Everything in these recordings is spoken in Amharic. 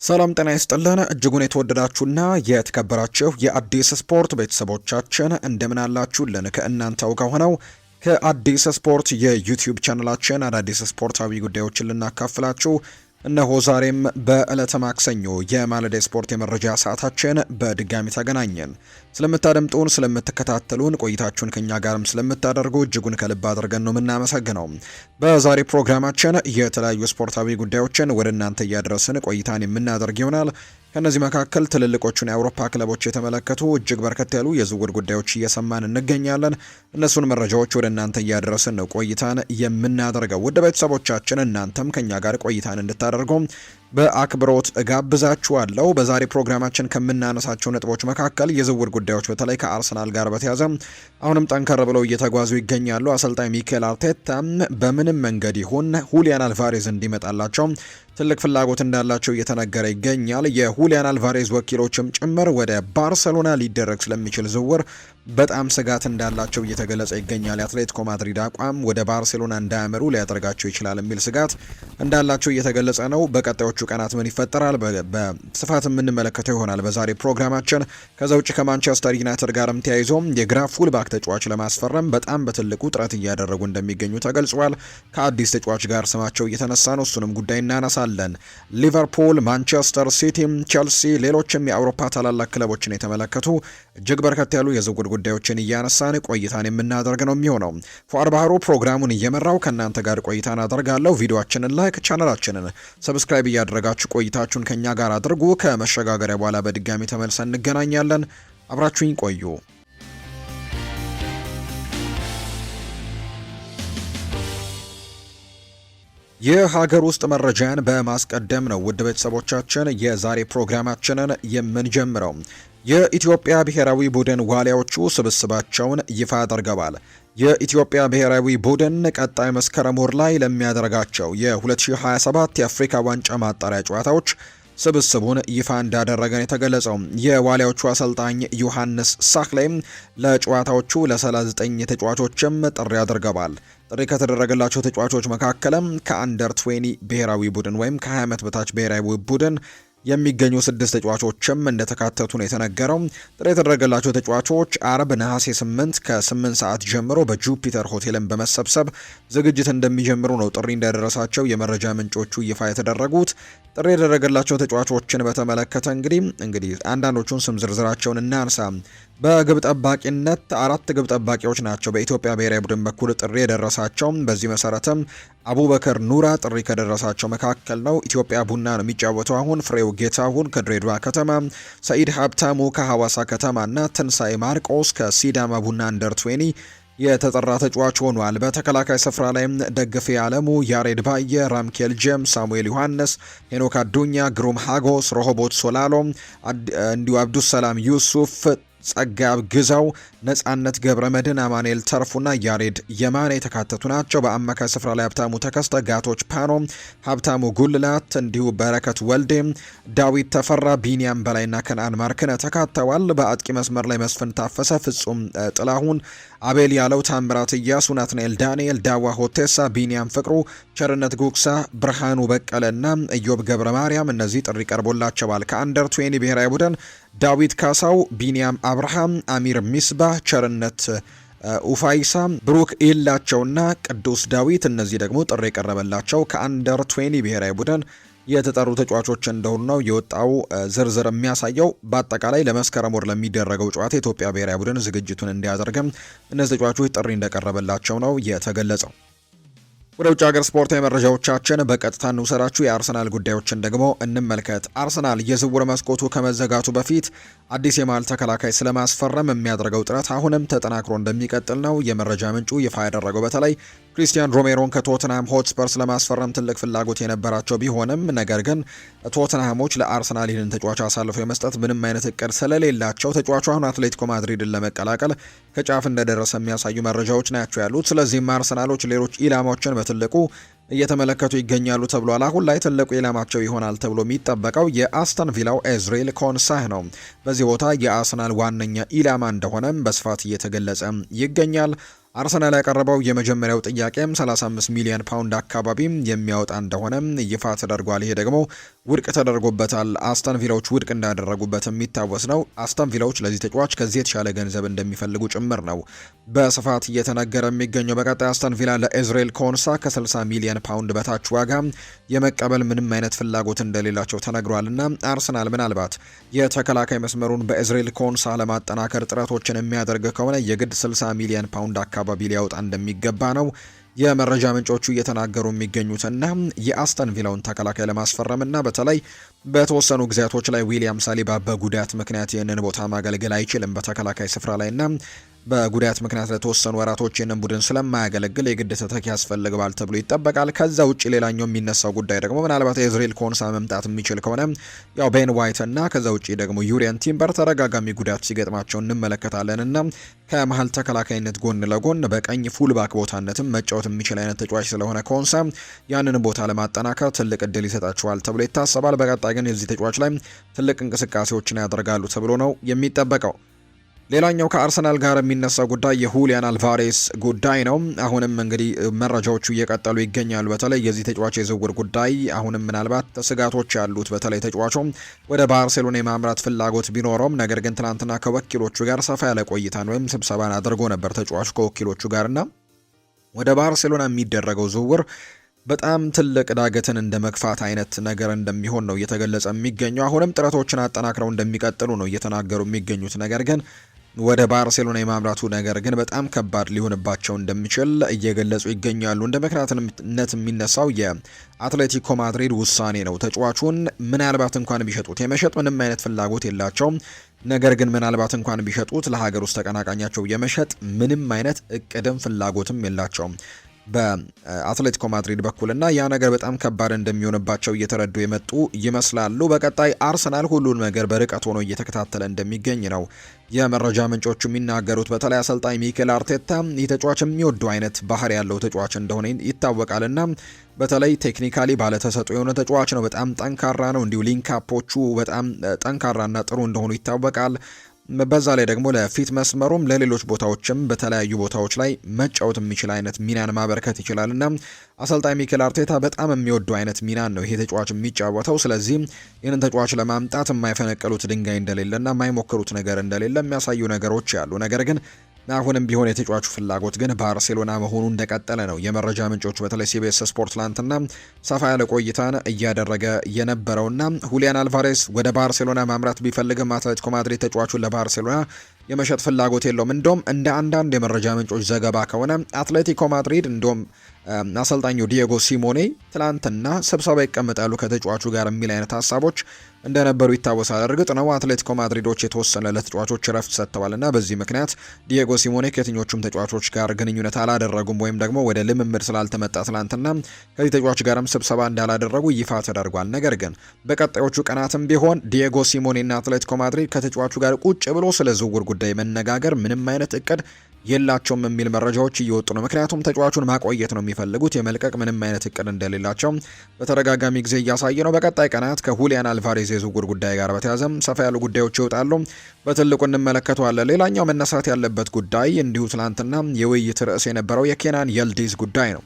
ሰላም ጤና ይስጥልን እጅጉን የተወደዳችሁና የተከበራችሁ የአዲስ ስፖርት ቤተሰቦቻችን እንደምን አላችሁልን? ከእናንተው ከሆነው ከአዲስ ስፖርት የዩቲዩብ ቻናላችን አዳዲስ ስፖርታዊ ጉዳዮችን ልናካፍላችሁ እነሆ ዛሬም በዕለተ ማክሰኞ የማለዳ ስፖርት የመረጃ ሰዓታችን በድጋሚ ተገናኘን። ስለምታደምጡን፣ ስለምትከታተሉን፣ ቆይታችሁን ከኛ ጋርም ስለምታደርጉ እጅጉን ከልብ አድርገን ነው የምናመሰግነው። በዛሬ ፕሮግራማችን የተለያዩ ስፖርታዊ ጉዳዮችን ወደ እናንተ እያደረስን ቆይታን የምናደርግ ይሆናል። ከነዚህ መካከል ትልልቆቹን የአውሮፓ ክለቦች የተመለከቱ እጅግ በርከት ያሉ የዝውውር ጉዳዮች እየሰማን እንገኛለን። እነሱን መረጃዎች ወደ እናንተ እያደረስን ነው ቆይታን የምናደርገው። ውድ ቤተሰቦቻችን እናንተም ከኛ ጋር ቆይታን እንድታደርጉ በአክብሮት እጋብዛችኋለሁ። በዛሬ ፕሮግራማችን ከምናነሳቸው ነጥቦች መካከል የዝውውር ጉዳዮች በተለይ ከአርሰናል ጋር በተያያዘ አሁንም ጠንከር ብለው እየተጓዙ ይገኛሉ። አሰልጣኝ ሚኬል አርቴታ በምንም መንገድ ይሁን ሁሊያን አልቫሬዝ እንዲመጣላቸው ትልቅ ፍላጎት እንዳላቸው እየተነገረ ይገኛል። የሁሊያን አልቫሬዝ ወኪሎችም ጭምር ወደ ባርሰሎና ሊደረግ ስለሚችል ዝውውር በጣም ስጋት እንዳላቸው እየተገለጸ ይገኛል። የአትሌቲኮ ማድሪድ አቋም ወደ ባርሴሎና እንዳያመሩ ሊያደርጋቸው ይችላል የሚል ስጋት እንዳላቸው እየተገለጸ ነው። በቀጣዮቹ ቀናት ምን ይፈጠራል በስፋት የምንመለከተው ይሆናል በዛሬ ፕሮግራማችን። ከዛ ውጭ ከማንቸስተር ዩናይትድ ጋርም ተያይዞ የግራ ፉልባክ ተጫዋች ለማስፈረም በጣም በትልቁ ጥረት እያደረጉ እንደሚገኙ ተገልጿል። ከአዲስ ተጫዋች ጋር ስማቸው እየተነሳ ነው። እሱንም ጉዳይ እናነሳለን። ሊቨርፑል፣ ማንቸስተር ሲቲ፣ ቼልሲ፣ ሌሎችም የአውሮፓ ታላላቅ ክለቦችን የተመለከቱ እጅግ በርከት ያሉ የዝውውር ጉዳዮችን እያነሳን ቆይታን የምናደርግ ነው የሚሆነው። ፉአድ ባህሩ ፕሮግራሙን እየመራው ከእናንተ ጋር ቆይታን አደርጋለሁ። ቪዲዮአችንን ላይክ፣ ቻናላችንን ሰብስክራይብ እያደረጋችሁ ቆይታችሁን ከኛ ጋር አድርጉ። ከመሸጋገሪያ በኋላ በድጋሚ ተመልሰን እንገናኛለን። አብራችሁኝ ቆዩ። የሀገር ውስጥ መረጃን በማስቀደም ነው ውድ ቤተሰቦቻችን የዛሬ ፕሮግራማችንን የምንጀምረው። የኢትዮጵያ ብሔራዊ ቡድን ዋሊያዎቹ ስብስባቸውን ይፋ አድርገዋል። የኢትዮጵያ ብሔራዊ ቡድን ቀጣይ መስከረም ወር ላይ ለሚያደርጋቸው የ2027 የአፍሪካ ዋንጫ ማጣሪያ ጨዋታዎች ስብስቡን ይፋ እንዳደረገን የተገለጸው የዋሊያዎቹ አሰልጣኝ ዮሐንስ ሳክሌም ለጨዋታዎቹ ለ39 ተጫዋቾችም ጥሪ አድርገዋል። ጥሪ ከተደረገላቸው ተጫዋቾች መካከልም ከአንደር 20 ብሔራዊ ቡድን ወይም ከ20 ዓመት በታች ብሔራዊ ቡድን የሚገኙ 6 ተጫዋቾችም እንደተካተቱ ነው የተነገረው። ጥሪ የተደረገላቸው ተጫዋቾች አርብ ነሐሴ 8 ከ8 ሰዓት ጀምሮ በጁፒተር ሆቴልን በመሰብሰብ ዝግጅት እንደሚጀምሩ ነው ጥሪ እንደደረሳቸው የመረጃ ምንጮቹ ይፋ የተደረጉት። ጥሪ የተደረገላቸው ተጫዋቾችን በተመለከተ እንግዲህ አንዳንዶቹን ስም ዝርዝራቸውን እናንሳ። በግብ ጠባቂነት 4 ግብ ጠባቂዎች ናቸው በኢትዮጵያ ብሔራዊ ቡድን በኩል ጥሪ የደረሳቸው። በዚህ መሰረትም አቡበከር ኑራ ጥሪ ከደረሳቸው መካከል ነው። ኢትዮጵያ ቡና ነው የሚጫወተው አሁን። ፍሬው ጌታሁን ከድሬዳዋ ከተማ፣ ሰኢድ ሀብታሙ ከሐዋሳ ከተማ እና ትንሳኤ ማርቆስ ከሲዳማ ቡና አንደር 20 የተጠራ ተጫዋች ሆኗል። በተከላካይ ስፍራ ላይም ደግፌ አለሙ፣ ያሬድ ባየ፣ ራምኬል ጄምስ፣ ሳሙኤል ዮሐንስ፣ ሄኖክ አዱኛ፣ ግሩም ሃጎስ፣ ሮሆቦት ሶላሎ እንዲሁ አብዱሰላም ዩሱፍ፣ ጸጋብ ግዛው፣ ነጻነት ገብረ መድን፣ አማኑኤል ተርፉና ያሬድ የማነ የተካተቱ ናቸው። በአማካይ ስፍራ ላይ ሀብታሙ ተከስተ፣ ጋቶች ፓኖ፣ ሀብታሙ ጉልላት፣ እንዲሁ በረከት ወልዴ፣ ዳዊት ተፈራ፣ ቢኒያም በላይና ከነአን ማርክነ ተካተዋል። በአጥቂ መስመር ላይ መስፍን ታፈሰ፣ ፍጹም ጥላሁን፣ አቤል ያለው፣ ታምራት እያሱ፣ ናትናኤል ዳንኤል፣ ዳዋ ሆቴሳ፣ ቢኒያም ፍቅሩ፣ ቸርነት ጉግሳ፣ ብርሃኑ በቀለና ኢዮብ ገብረ ማርያም እነዚህ ጥሪ ቀርቦላቸዋል። ከአንደር 20 ብሔራዊ ቡድን ዳዊት ካሳው፣ ቢኒያም አብርሃም፣ አሚር ሚስባ፣ ቸርነት ኡፋይሳ፣ ብሩክ ኢላቸውና ቅዱስ ዳዊት እነዚህ ደግሞ ጥሪ የቀረበላቸው ከአንደር 20 ብሔራዊ ቡድን የተጠሩ ተጫዋቾች እንደሆኑ ነው የወጣው ዝርዝር የሚያሳየው። በአጠቃላይ ለመስከረም ወር ለሚደረገው ጨዋታ የኢትዮጵያ ብሔራዊ ቡድን ዝግጅቱን እንዲያደርግም እነዚህ ተጫዋቾች ጥሪ እንደቀረበላቸው ነው የተገለጸው። ወደ ውጭ ሀገር ስፖርታዊ መረጃዎቻችን በቀጥታ እንውሰዳችሁ። የአርሰናል ጉዳዮችን ደግሞ እንመልከት። አርሰናል የዝውውር መስኮቱ ከመዘጋቱ በፊት አዲስ የመሃል ተከላካይ ስለማስፈረም የሚያደርገው ጥረት አሁንም ተጠናክሮ እንደሚቀጥል ነው የመረጃ ምንጩ ይፋ ያደረገው። በተለይ ክሪስቲያን ሮሜሮን ከቶትንሃም ሆትስፐርስ ለማስፈረም ትልቅ ፍላጎት የነበራቸው ቢሆንም ነገር ግን ቶትንሃሞች ለአርሰናል ይህንን ተጫዋች አሳልፈው የመስጠት ምንም አይነት እቅድ ስለሌላቸው ተጫዋቹ አሁን አትሌቲኮ ማድሪድን ለመቀላቀል ከጫፍ እንደደረሰ የሚያሳዩ መረጃዎች ናቸው ያሉት። ስለዚህም አርሰናሎች ሌሎች ኢላማዎችን በትልቁ እየተመለከቱ ይገኛሉ ተብሏል። አሁን ላይ ትልቁ ኢላማቸው ይሆናል ተብሎ የሚጠበቀው የአስተን ቪላው ኤዝሬል ኮንሳህ ነው። በዚህ ቦታ የአርሰናል ዋነኛ ኢላማ እንደሆነም በስፋት እየተገለጸ ይገኛል። አርሰናል ያቀረበው የመጀመሪያው ጥያቄም 35 ሚሊዮን ፓውንድ አካባቢ የሚያወጣ እንደሆነ ይፋ ተደርጓል። ይሄ ደግሞ ውድቅ ተደርጎበታል። አስተን ቪላዎች ውድቅ እንዳደረጉበት የሚታወስ ነው። አስተን ቪላዎች ለዚህ ተጫዋች ከዚህ የተሻለ ገንዘብ እንደሚፈልጉ ጭምር ነው በስፋት እየተነገረ የሚገኘው። በቀጣይ አስተን ቪላ ለኤዝሬል ኮንሳ ከ60 ሚሊዮን ፓውንድ በታች ዋጋ የመቀበል ምንም አይነት ፍላጎት እንደሌላቸው ተነግሯልና አርሰናል ምናልባት የተከላካይ መስመሩን በኤዝሬል ኮንሳ ለማጠናከር ጥረቶችን የሚያደርግ ከሆነ የግድ 60 ሚሊዮን ፓውንድ አካባቢ ሊያወጣ እንደሚገባ ነው የመረጃ ምንጮቹ እየተናገሩ የሚገኙትና የአስተን ቪላውን ተከላካይ ለማስፈረምና በተለይ በተወሰኑ ጊዜያቶች ላይ ዊሊያም ሳሊባ በጉዳት ምክንያት ይህንን ቦታ ማገልገል አይችልም በተከላካይ ስፍራ ላይና በጉዳት ምክንያት ለተወሰኑ ወራቶች ይህንን ቡድን ስለማያገለግል የግድ ተተኪ ያስፈልገዋል ተብሎ ይጠበቃል። ከዛ ውጭ ሌላኛው የሚነሳው ጉዳይ ደግሞ ምናልባት የእዝሬል ኮንሳ መምጣት የሚችል ከሆነ ያው ቤን ዋይት እና ከዛ ውጭ ደግሞ ዩሪያን ቲምበር ተደጋጋሚ ጉዳት ሲገጥማቸው እንመለከታለን እና ከመሀል ተከላካይነት ጎን ለጎን በቀኝ ፉልባክ ቦታነትም መጫወት የሚችል አይነት ተጫዋች ስለሆነ ኮንሳ ያንን ቦታ ለማጠናከር ትልቅ እድል ይሰጣቸዋል ተብሎ ይታሰባል። በቀጣይ ግን የዚህ ተጫዋች ላይ ትልቅ እንቅስቃሴዎችን ያደርጋሉ ተብሎ ነው የሚጠበቀው። ሌላኛው ከአርሰናል ጋር የሚነሳው ጉዳይ የሁሊያን አልቫሬስ ጉዳይ ነው። አሁንም እንግዲህ መረጃዎቹ እየቀጠሉ ይገኛሉ። በተለይ የዚህ ተጫዋች የዝውውር ጉዳይ አሁንም ምናልባት ስጋቶች ያሉት በተለይ ተጫዋቹ ወደ ባርሴሎና የማምራት ፍላጎት ቢኖረውም ነገር ግን ትናንትና ከወኪሎቹ ጋር ሰፋ ያለ ቆይታን ወይም ስብሰባን አድርጎ ነበር ተጫዋቹ ከወኪሎቹ ጋርና ወደ ባርሴሎና የሚደረገው ዝውውር በጣም ትልቅ ዳገትን እንደ መግፋት አይነት ነገር እንደሚሆን ነው እየተገለጸ የሚገኘው። አሁንም ጥረቶችን አጠናክረው እንደሚቀጥሉ ነው እየተናገሩ የሚገኙት። ነገር ግን ወደ ባርሴሎና የማምራቱ ነገር ግን በጣም ከባድ ሊሆንባቸው እንደሚችል እየገለጹ ይገኛሉ። እንደ ምክንያትነት የሚነሳው የአትሌቲኮ ማድሪድ ውሳኔ ነው። ተጫዋቹን ምናልባት እንኳን ቢሸጡት የመሸጥ ምንም አይነት ፍላጎት የላቸውም። ነገር ግን ምናልባት እንኳን ቢሸጡት ለሀገር ውስጥ ተቀናቃኛቸው የመሸጥ ምንም አይነት እቅድም ፍላጎትም የላቸውም በአትሌቲኮ ማድሪድ በኩልና ያ ነገር በጣም ከባድ እንደሚሆንባቸው እየተረዱ የመጡ ይመስላሉ። በቀጣይ አርሰናል ሁሉን ነገር በርቀት ሆኖ እየተከታተለ እንደሚገኝ ነው የመረጃ ምንጮቹ የሚናገሩት። በተለይ አሰልጣኝ ሚኬል አርቴታ ይህ ተጫዋች የሚወደው አይነት ባህሪ ያለው ተጫዋች እንደሆነ ይታወቃልና በተለይ ቴክኒካሊ ባለተሰጥኦ የሆነ ተጫዋች ነው። በጣም ጠንካራ ነው። እንዲሁ ሊንካፖቹ በጣም ጠንካራና ጥሩ እንደሆኑ ይታወቃል። በዛ ላይ ደግሞ ለፊት መስመሩም ለሌሎች ቦታዎችም በተለያዩ ቦታዎች ላይ መጫወት የሚችል አይነት ሚናን ማበርከት ይችላልና አሰልጣኝ ሚኬል አርቴታ በጣም የሚወደው አይነት ሚናን ነው ይሄ ተጫዋች የሚጫወተው። ስለዚህ ይህንን ተጫዋች ለማምጣት የማይፈነቀሉት ድንጋይ እንደሌለና የማይሞክሩት ነገር እንደሌለ የሚያሳዩ ነገሮች ያሉ። ነገር ግን አሁንም ቢሆን የተጫዋቹ ፍላጎት ግን ባርሴሎና መሆኑ እንደቀጠለ ነው የመረጃ ምንጮቹ። በተለይ ሲቢኤስ ስፖርት ትላንትና ሰፋ ያለ ቆይታን እያደረገ የነበረውና ሁሊያን አልቫሬስ ወደ ባርሴሎና ማምራት ቢፈልግም አትሌቲኮ ማድሪድ ተጫዋቹን ለባርሴሎና የመሸጥ ፍላጎት የለውም። እንደውም እንደ አንዳንድ የመረጃ ምንጮች ዘገባ ከሆነ አትሌቲኮ ማድሪድ እንደውም አሰልጣኙ ዲየጎ ሲሞኔ ትላንትና ስብሰባ ይቀመጣሉ ከተጫዋቹ ጋር የሚል አይነት ሀሳቦች እንደነበሩ ይታወሳል። እርግጥ ነው አትሌቲኮ ማድሪዶች የተወሰነ ለተጫዋቾች ረፍት ሰጥተዋልና በዚህ ምክንያት ዲየጎ ሲሞኔ ከየትኞቹም ተጫዋቾች ጋር ግንኙነት አላደረጉም ወይም ደግሞ ወደ ልምምድ ስላልተመጣ ትላንትና ከዚህ ተጫዋች ጋርም ስብሰባ እንዳላደረጉ ይፋ ተደርጓል። ነገር ግን በቀጣዮቹ ቀናትም ቢሆን ዲየጎ ሲሞኔና አትሌቲኮ ማድሪድ ከተጫዋቹ ጋር ቁጭ ብሎ ስለ ዝውውር ጉዳይ መነጋገር ምንም አይነት እቅድ የላቸውም የሚል መረጃዎች እየወጡ ነው። ምክንያቱም ተጫዋቹን ማቆየት ነው የሚፈልጉት፣ የመልቀቅ ምንም አይነት እቅድ እንደሌላቸው በተደጋጋሚ ጊዜ እያሳየ ነው። በቀጣይ ቀናት ከሁሊያን አልቫሬዝ የዝውውር ጉዳይ ጋር በተያዘም ሰፋ ያሉ ጉዳዮች ይወጣሉ፣ በትልቁ እንመለከተዋለን። ሌላኛው መነሳት ያለበት ጉዳይ እንዲሁ ትላንትና የውይይት ርዕስ የነበረው የኬናን የልዲዝ ጉዳይ ነው።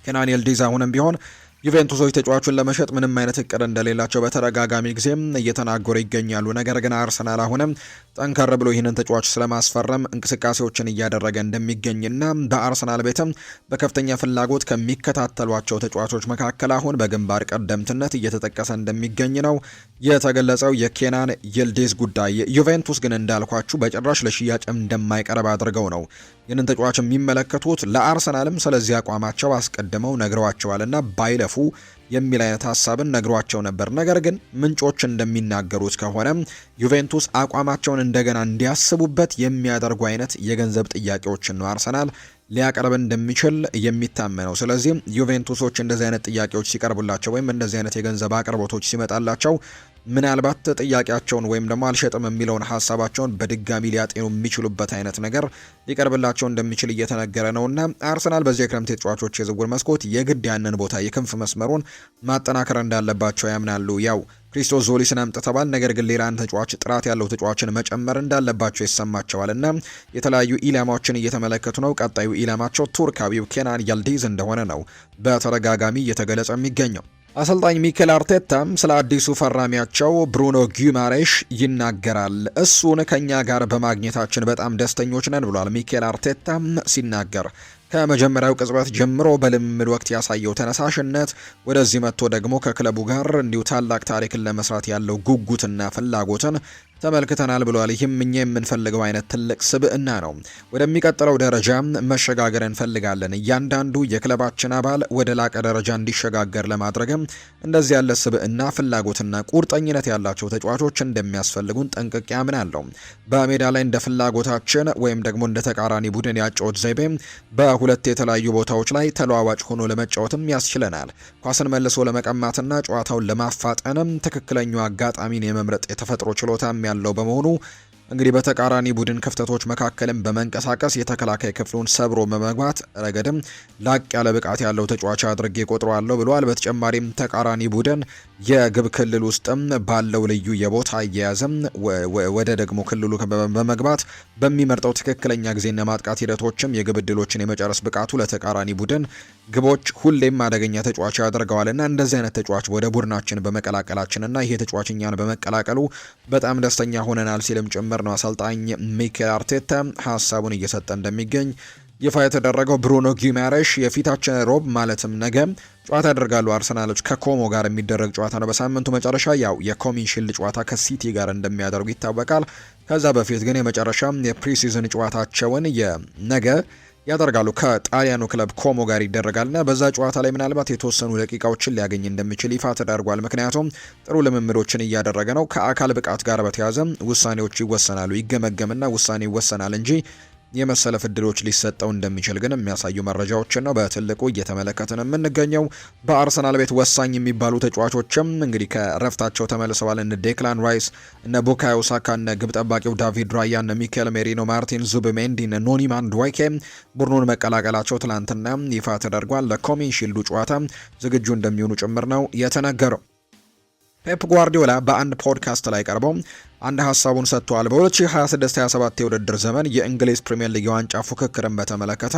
ኬናን የልዲዝ አሁንም ቢሆን ዩቬንቱሶች ተጫዋቹን ለመሸጥ ምንም አይነት እቅድ እንደሌላቸው በተደጋጋሚ ጊዜም እየተናገሩ ይገኛሉ። ነገር ግን አርሰናል አሁንም ጠንከር ብሎ ይህንን ተጫዋች ስለማስፈረም እንቅስቃሴዎችን እያደረገ እንደሚገኝና በአርሰናል ቤትም በከፍተኛ ፍላጎት ከሚከታተሏቸው ተጫዋቾች መካከል አሁን በግንባር ቀደምትነት እየተጠቀሰ እንደሚገኝ ነው የተገለጸው የኬናን ይልዲዝ ጉዳይ። ዩቬንቱስ ግን እንዳልኳችሁ በጭራሽ ለሽያጭ እንደማይቀርብ አድርገው ነው ይህንን ተጫዋች የሚመለከቱት። ለአርሰናልም ስለዚህ አቋማቸው አስቀድመው ነግረዋቸዋልና ባይለፉ የሚል አይነት ሀሳብን ነግሯቸው ነበር። ነገር ግን ምንጮች እንደሚናገሩት ከሆነ ዩቬንቱስ አቋማቸውን እንደገና እንዲያስቡበት የሚያደርጉ አይነት የገንዘብ ጥያቄዎችን ነው አርሰናል ሊያቀርብ እንደሚችል የሚታመነው። ስለዚህ ዩቬንቱሶች እንደዚህ አይነት ጥያቄዎች ሲቀርቡላቸው ወይም እንደዚህ አይነት የገንዘብ አቅርቦቶች ሲመጣላቸው ምናልባት ጥያቄያቸውን ወይም ደግሞ አልሸጥም የሚለውን ሀሳባቸውን በድጋሚ ሊያጤኑ የሚችሉበት አይነት ነገር ሊቀርብላቸው እንደሚችል እየተነገረ ነውና አርሰናል በዚህ የክረምት ተጫዋቾች የዝውውር መስኮት የግድ ያንን ቦታ የክንፍ መስመሩን ማጠናከር እንዳለባቸው ያምናሉ። ያው ክሪስቶስ ዞሊስን አምጥተዋል። ነገር ግን ሌላ አንድ ተጫዋች ጥራት ያለው ተጫዋችን መጨመር እንዳለባቸው ይሰማቸዋል እና የተለያዩ ኢላማዎችን እየተመለከቱ ነው። ቀጣዩ ኢላማቸው ቱርካዊው ኬናን ያልዲዝ እንደሆነ ነው በተደጋጋሚ እየተገለጸ የሚገኘው። አሰልጣኝ ሚኬል አርቴታም ስለ አዲሱ ፈራሚያቸው ብሩኖ ጊማሬሽ ይናገራል። እሱን ከኛ ጋር በማግኘታችን በጣም ደስተኞች ነን ብሏል ሚኬል አርቴታም ሲናገር ከመጀመሪያው ቅጽበት ጀምሮ በልምምድ ወቅት ያሳየው ተነሳሽነት ወደዚህ መጥቶ ደግሞ ከክለቡ ጋር እንዲሁ ታላቅ ታሪክን ለመስራት ያለው ጉጉትና ፍላጎትን ተመልክተናል ብሏል። ይህም እኛ የምንፈልገው አይነት ትልቅ ስብዕና ነው። ወደሚቀጥለው ደረጃ መሸጋገር እንፈልጋለን። እያንዳንዱ የክለባችን አባል ወደ ላቀ ደረጃ እንዲሸጋገር ለማድረግም እንደዚህ ያለ ስብዕና፣ ፍላጎትና ቁርጠኝነት ያላቸው ተጫዋቾች እንደሚያስፈልጉን ጠንቅቄ አምናለሁ። በሜዳ ላይ እንደ ፍላጎታችን ወይም ደግሞ እንደ ተቃራኒ ቡድን ያጨዋወት ዘይቤ በሁለት የተለያዩ ቦታዎች ላይ ተለዋዋጭ ሆኖ ለመጫወትም ያስችለናል። ኳስን መልሶ ለመቀማትና ጨዋታውን ለማፋጠንም ትክክለኛው አጋጣሚን የመምረጥ የተፈጥሮ ችሎታም ያለው በመሆኑ እንግዲህ በተቃራኒ ቡድን ክፍተቶች መካከልም በመንቀሳቀስ የተከላካይ ክፍሉን ሰብሮ በመግባት ረገድም ላቅ ያለ ብቃት ያለው ተጫዋች አድርጌ ቆጥረዋለሁ ብለዋል። በተጨማሪም ተቃራኒ ቡድን የግብ ክልል ውስጥም ባለው ልዩ የቦታ አያያዝም ወደ ደግሞ ክልሉ በመግባት በሚመርጠው ትክክለኛ ጊዜና ማጥቃት ሂደቶችም የግብ ዕድሎችን የመጨረስ ብቃቱ ለተቃራኒ ቡድን ግቦች ሁሌም አደገኛ ተጫዋች ያደርገዋልና እንደዚህ አይነት ተጫዋች ወደ ቡድናችን በመቀላቀላችንና ይሄ ተጫዋች እኛን በመቀላቀሉ በጣም ደስተኛ ሆነናል ሲልም ጭምር ነው አሰልጣኝ ሚኬል አርቴታ ሀሳቡን እየሰጠ እንደሚገኝ ይፋ የተደረገው። ብሩኖ ጊማሬሽ የፊታችን ሮብ ማለትም ነገ ጨዋታ ያደርጋሉ። አርሰናሎች ከኮሞ ጋር የሚደረግ ጨዋታ ነው። በሳምንቱ መጨረሻ ያው የኮሚን ሺልድ ጨዋታ ከሲቲ ጋር እንደሚያደርጉ ይታወቃል። ከዛ በፊት ግን የመጨረሻ የፕሪሲዝን ጨዋታቸውን የነገ ያደርጋሉ ከጣሊያኑ ክለብ ኮሞ ጋር ይደረጋልና በዛ ጨዋታ ላይ ምናልባት የተወሰኑ ደቂቃዎችን ሊያገኝ እንደሚችል ይፋ ተደርጓል። ምክንያቱም ጥሩ ልምምዶችን እያደረገ ነው። ከአካል ብቃት ጋር በተያያዘ ውሳኔዎች ይወሰናሉ። ይገመገምና ውሳኔ ይወሰናል እንጂ የመሰለፍ እድሎች ሊሰጠው እንደሚችል ግን የሚያሳዩ መረጃዎችን ነው በትልቁ እየተመለከትን የምንገኘው። በአርሰናል ቤት ወሳኝ የሚባሉ ተጫዋቾችም እንግዲህ ከረፍታቸው ተመልሰዋል። እነ ዴክላን ራይስ፣ እነ ቡካዮ ሳካ፣ እነ ግብ ጠባቂው ዳቪድ ራያ፣ እነ ሚኬል ሜሪኖ፣ ማርቲን ዙቢሜንዲ፣ እነ ኖኒ ማንዱዌኬ ቡድኑን መቀላቀላቸው ትላንትና ይፋ ተደርጓል። ለኮሚን ሺልዱ ጨዋታ ዝግጁ እንደሚሆኑ ጭምር ነው የተነገረው። ፔፕ ጓርዲዮላ በአንድ ፖድካስት ላይ ቀርበው አንድ ሀሳቡን ሰጥቷል። በ2026-27 የውድድር ዘመን የእንግሊዝ ፕሪምየር ሊግ የዋንጫ ፉክክርን በተመለከተ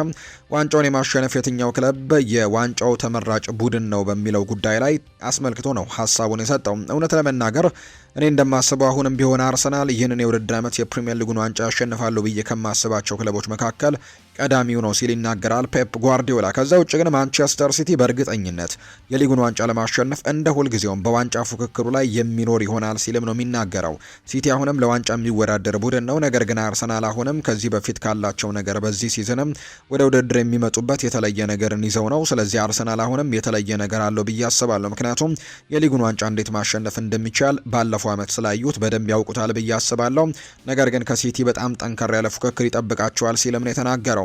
ዋንጫውን የማሸነፍ የትኛው ክለብ የዋንጫው ተመራጭ ቡድን ነው በሚለው ጉዳይ ላይ አስመልክቶ ነው ሀሳቡን የሰጠው። እውነት ለመናገር እኔ እንደማስበው አሁንም ቢሆን አርሰናል ይህንን የውድድር ዓመት የፕሪምየር ሊጉን ዋንጫ ያሸንፋሉ ብዬ ከማስባቸው ክለቦች መካከል ቀዳሚው ነው ሲል ይናገራል ፔፕ ጓርዲዮላ። ከዛ ውጭ ግን ማንቸስተር ሲቲ በእርግጠኝነት የሊጉን ዋንጫ ለማሸነፍ እንደ ሁልጊዜውም በዋንጫ ፉክክሩ ላይ የሚኖር ይሆናል ሲልም ነው የሚናገረው። ሲቲ አሁንም ለዋንጫ የሚወዳደር ቡድን ነው። ነገር ግን አርሰናል አሁንም ከዚህ በፊት ካላቸው ነገር በዚህ ሲዝንም ወደ ውድድር የሚመጡበት የተለየ ነገርን ይዘው ነው። ስለዚህ አርሰናል አሁንም የተለየ ነገር አለው ብዬ አስባለሁ። ምክንያቱም የሊጉን ዋንጫ እንዴት ማሸነፍ እንደሚቻል ባለፈው ዓመት ስላዩት በደንብ ያውቁታል ብዬ አስባለሁ። ነገር ግን ከሲቲ በጣም ጠንከር ያለ ፉክክር ይጠብቃቸዋል ሲልም ነው የተናገረው።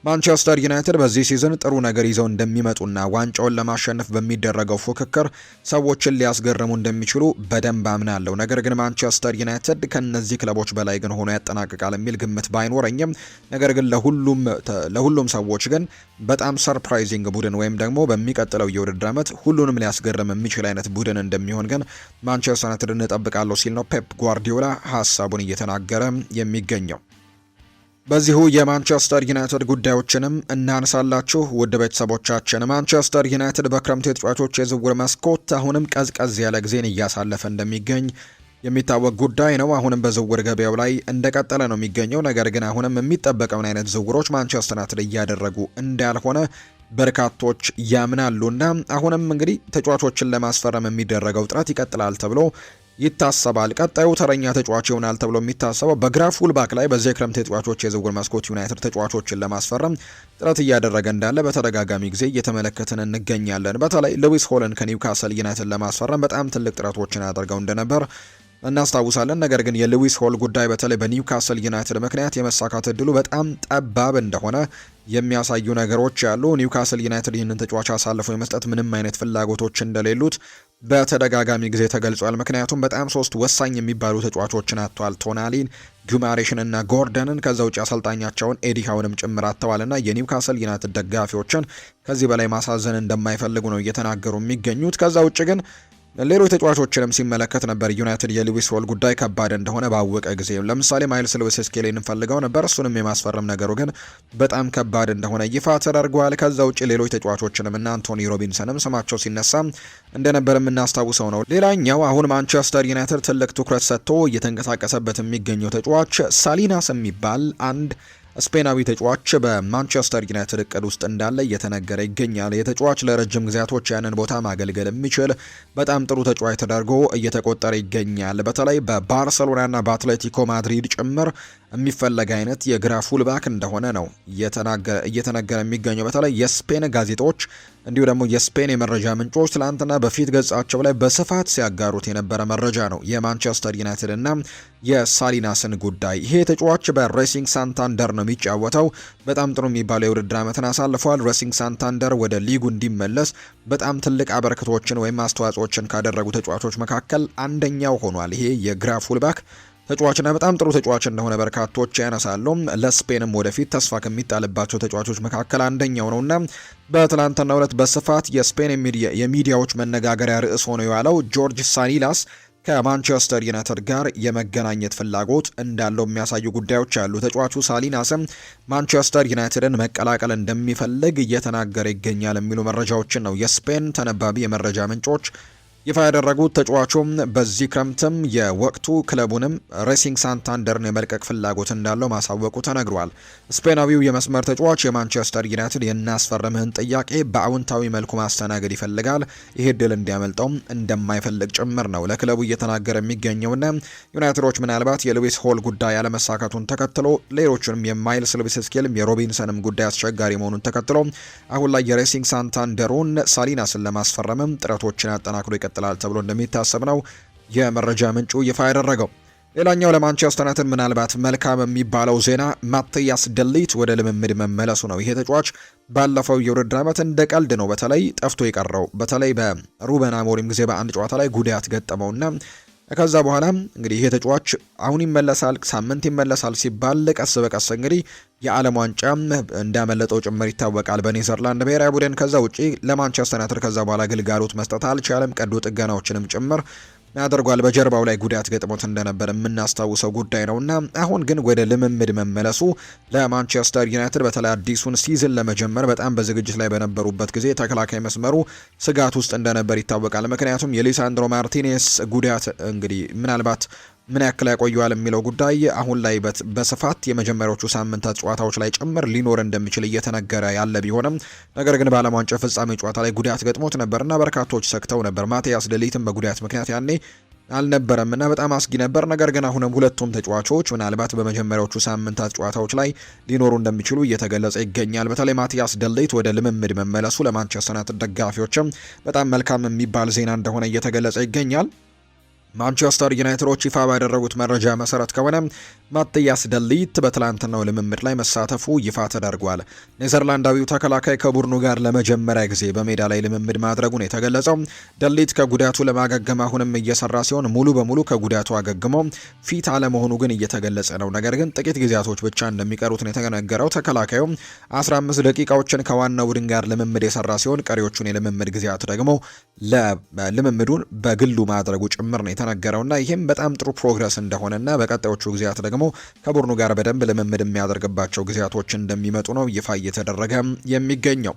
ማንቸስተር ዩናይትድ በዚህ ሲዝን ጥሩ ነገር ይዘው እንደሚመጡና ዋንጫውን ለማሸነፍ በሚደረገው ፉክክር ሰዎችን ሊያስገርሙ እንደሚችሉ በደንብ አምናለሁ። ነገር ግን ማንቸስተር ዩናይትድ ከነዚህ ክለቦች በላይ ግን ሆኖ ያጠናቅቃል የሚል ግምት ባይኖረኝም ነገር ግን ለሁሉም ሰዎች ግን በጣም ሰርፕራይዚንግ ቡድን ወይም ደግሞ በሚቀጥለው የውድድር ዓመት ሁሉንም ሊያስገርም የሚችል አይነት ቡድን እንደሚሆን ግን ማንቸስተር ዩናይትድ እንጠብቃለሁ ሲል ነው ፔፕ ጓርዲዮላ ሀሳቡን እየተናገረ የሚገኘው። በዚሁ የማንቸስተር ዩናይትድ ጉዳዮችንም እናንሳላችሁ ውድ ቤተሰቦቻችን። ማንቸስተር ዩናይትድ በክረምቱ የተጫዋቾች የዝውውር መስኮት አሁንም ቀዝቀዝ ያለ ጊዜን እያሳለፈ እንደሚገኝ የሚታወቅ ጉዳይ ነው። አሁንም በዝውውር ገበያው ላይ እንደቀጠለ ነው የሚገኘው። ነገር ግን አሁንም የሚጠበቀውን አይነት ዝውውሮች ማንቸስተር ዩናይትድ እያደረጉ እንዳልሆነ በርካቶች ያምናሉና አሁንም እንግዲህ ተጫዋቾችን ለማስፈረም የሚደረገው ጥረት ይቀጥላል ተብሎ ይታሰባል። ቀጣዩ ተረኛ ተጫዋች ይሆናል ተብሎ የሚታሰበው በግራ ፉልባክ ላይ በዚህ ክረምት ተጫዋቾች የዝውውር መስኮት ዩናይትድ ተጫዋቾችን ለማስፈረም ጥረት እያደረገ እንዳለ በተደጋጋሚ ጊዜ እየተመለከትን እንገኛለን። በተለይ ሉዊስ ሆልን ከኒውካስል ዩናይትድ ለማስፈረም በጣም ትልቅ ጥረቶችን አድርገው እንደነበር እናስታውሳለን። ነገር ግን የሉዊስ ሆል ጉዳይ በተለይ በኒውካስል ዩናይትድ ምክንያት የመሳካት እድሉ በጣም ጠባብ እንደሆነ የሚያሳዩ ነገሮች ያሉ። ኒውካስል ዩናይትድ ይህንን ተጫዋች አሳልፎ የመስጠት ምንም አይነት ፍላጎቶች እንደሌሉት በተደጋጋሚ ጊዜ ተገልጿል። ምክንያቱም በጣም ሶስት ወሳኝ የሚባሉ ተጫዋቾችን አጥቷል። ቶናሊን፣ ጉማሬሽን እና ጎርደንን ከዛ ውጭ አሰልጣኛቸውን ኤዲ ሃውንም ጭምር አጥተዋልና የኒውካስል ዩናይትድ ደጋፊዎችን ከዚህ በላይ ማሳዘን እንደማይፈልጉ ነው እየተናገሩ የሚገኙት። ከዛ ውጭ ግን ሌሎች ተጫዋቾችንም ሲመለከት ነበር። ዩናይትድ የሉዊስ ሆል ጉዳይ ከባድ እንደሆነ ባወቀ ጊዜ ለምሳሌ ማይልስ ሉዊስ ስኬሊን ፈልገው ነበር። እሱንም የማስፈረም ነገሩ ግን በጣም ከባድ እንደሆነ ይፋ ተደርጓል። ከዛ ውጭ ሌሎች ተጫዋቾችንም እና አንቶኒ ሮቢንሰንም ስማቸው ሲነሳ እንደነበር የምናስታውሰው ነው። ሌላኛው አሁን ማንቸስተር ዩናይትድ ትልቅ ትኩረት ሰጥቶ እየተንቀሳቀሰበት የሚገኘው ተጫዋች ሳሊናስ የሚባል አንድ ስፔናዊ ተጫዋች በማንቸስተር ዩናይትድ እቅድ ውስጥ እንዳለ እየተነገረ ይገኛል። የተጫዋች ለረጅም ጊዜያቶች ያንን ቦታ ማገልገል የሚችል በጣም ጥሩ ተጫዋች ተደርጎ እየተቆጠረ ይገኛል። በተለይ በባርሰሎናና በአትሌቲኮ ማድሪድ ጭምር የሚፈለግ አይነት የግራ ፉልባክ እንደሆነ ነው እየተነገረ የሚገኘው። በተለይ የስፔን ጋዜጦች እንዲሁ ደግሞ የስፔን የመረጃ ምንጮች ትላንትና በፊት ገጻቸው ላይ በስፋት ሲያጋሩት የነበረ መረጃ ነው የማንቸስተር ዩናይትድ እና የሳሊናስን ጉዳይ። ይሄ ተጫዋች በሬሲንግ ሳንታንደር ነው የሚጫወተው። በጣም ጥሩ የሚባለው የውድድር ዓመትን አሳልፏል። ሬሲንግ ሳንታንደር ወደ ሊጉ እንዲመለስ በጣም ትልቅ አበርክቶችን ወይም አስተዋጽኦችን ካደረጉ ተጫዋቾች መካከል አንደኛው ሆኗል። ይሄ የግራ ፉልባክ ተጫዋችና በጣም ጥሩ ተጫዋች እንደሆነ በርካቶች ያነሳሉ። ለስፔንም ወደፊት ተስፋ ከሚጣልባቸው ተጫዋቾች መካከል አንደኛው ነውና በትላንትናው ዕለት በስፋት የስፔን የሚዲያዎች መነጋገሪያ ርዕስ ሆኖ የዋለው ጆርጅ ሳሊናስ ከማንቸስተር ዩናይትድ ጋር የመገናኘት ፍላጎት እንዳለው የሚያሳዩ ጉዳዮች አሉ። ተጫዋቹ ሳሊናስም ማንቸስተር ዩናይትድን መቀላቀል እንደሚፈልግ እየተናገረ ይገኛል የሚሉ መረጃዎችን ነው የስፔን ተነባቢ የመረጃ ምንጮች ይፋ ያደረጉት። ተጫዋቹም በዚህ ክረምትም የወቅቱ ክለቡንም ሬሲንግ ሳንታንደርን የመልቀቅ ፍላጎት እንዳለው ማሳወቁ ተነግሯል። ስፔናዊው የመስመር ተጫዋች የማንቸስተር ዩናይትድ የናስፈረምህን ጥያቄ በአውንታዊ መልኩ ማስተናገድ ይፈልጋል። ይህ እድል እንዲያመልጠውም እንደማይፈልግ ጭምር ነው ለክለቡ እየተናገረ የሚገኘውና ዩናይትዶች ምናልባት የሉዊስ ሆል ጉዳይ ያለመሳካቱን ተከትሎ ሌሎችንም የማይልስ ሉዊስ ስኬልም የሮቢንሰንም ጉዳይ አስቸጋሪ መሆኑን ተከትሎ አሁን ላይ የሬሲንግ ሳንታንደሩን ሳሊናስን ለማስፈረምም ጥረቶችን አጠናክሮ ይቀጥላል ተብሎ እንደሚታሰብ ነው የመረጃ ምንጩ ይፋ ያደረገው። ሌላኛው ለማንቸስተር ዩናይትድ ምናልባት መልካም የሚባለው ዜና ማቲያስ ደሊት ወደ ልምምድ መመለሱ ነው። ይሄ ተጫዋች ባለፈው የውድድር ዓመት እንደ ቀልድ ነው በተለይ ጠፍቶ የቀረው። በተለይ በሩበን አሞሪም ጊዜ በአንድ ጨዋታ ላይ ጉዳት ገጠመውና ከዛ በኋላ እንግዲህ ይሄ ተጫዋች አሁን ይመለሳል፣ ሳምንት ይመለሳል ሲባል ቀስ በቀስ እንግዲህ የዓለም ዋንጫ እንዳመለጠው ጭምር ይታወቃል በኔዘርላንድ ብሔራዊ ቡድን። ከዛ ውጪ ለማንቸስተር ዩናይትድ ከዛ በኋላ ግልጋሎት መስጠት አልቻለም። ቀዶ ጥገናዎችንም ጭምር ያደርጓል። በጀርባው ላይ ጉዳት ገጥሞት እንደነበር የምናስታውሰው ጉዳይ ነውና አሁን ግን ወደ ልምምድ መመለሱ ለማንቸስተር ዩናይትድ በተለይ አዲሱን ሲዝን ለመጀመር በጣም በዝግጅት ላይ በነበሩበት ጊዜ ተከላካይ መስመሩ ስጋት ውስጥ እንደነበር ይታወቃል። ምክንያቱም የሊሳንድሮ ማርቲኔስ ጉዳት እንግዲህ ምናልባት ምን ያክል ያቆየዋል የሚለው ጉዳይ አሁን ላይ በስፋት የመጀመሪያዎቹ ሳምንታት ጨዋታዎች ላይ ጭምር ሊኖር እንደሚችል እየተነገረ ያለ ቢሆንም ነገር ግን በዓለም ዋንጫ ፍጻሜ ጨዋታ ላይ ጉዳት ገጥሞት ነበርና በርካቶች ሰግተው ነበር። ማቲያስ ደሊትም በጉዳት ምክንያት ያኔ አልነበረም እና በጣም አስጊ ነበር። ነገር ግን አሁንም ሁለቱም ተጫዋቾች ምናልባት በመጀመሪያዎቹ ሳምንታት ጨዋታዎች ላይ ሊኖሩ እንደሚችሉ እየተገለጸ ይገኛል። በተለይ ማቲያስ ደሊት ወደ ልምምድ መመለሱ ለማንቸስተር ዩናይትድ ደጋፊዎችም በጣም መልካም የሚባል ዜና እንደሆነ እየተገለጸ ይገኛል። ማንቸስተር ዩናይትዶች ይፋ ባደረጉት መረጃ መሰረት ከሆነ ማቲያስ ደሊት በትላንትናው ልምምድ ላይ መሳተፉ ይፋ ተደርጓል። ኔዘርላንዳዊው ተከላካይ ከቡድኑ ጋር ለመጀመሪያ ጊዜ በሜዳ ላይ ልምምድ ማድረጉን የተገለጸው ደሊት ከጉዳቱ ለማገገም አሁንም እየሰራ ሲሆን ሙሉ በሙሉ ከጉዳቱ አገግሞ ፊት አለመሆኑ ግን እየተገለጸ ነው። ነገር ግን ጥቂት ጊዜያቶች ብቻ እንደሚቀሩት ነው የተነገረው። ተከላካዩ 15 ደቂቃዎችን ከዋናው ቡድን ጋር ልምምድ የሰራ ሲሆን ቀሪዎቹን የልምምድ ጊዜያት ደግሞ ለልምምዱን በግሉ ማድረጉ ጭምር ነው የተነገረውና ይህም በጣም ጥሩ ፕሮግረስ እንደሆነና በቀጣዮቹ ጊዜያት ደግሞ ከቡድኑ ጋር በደንብ ልምምድ የሚያደርግባቸው ጊዜያቶች እንደሚመጡ ነው ይፋ እየተደረገ የሚገኘው።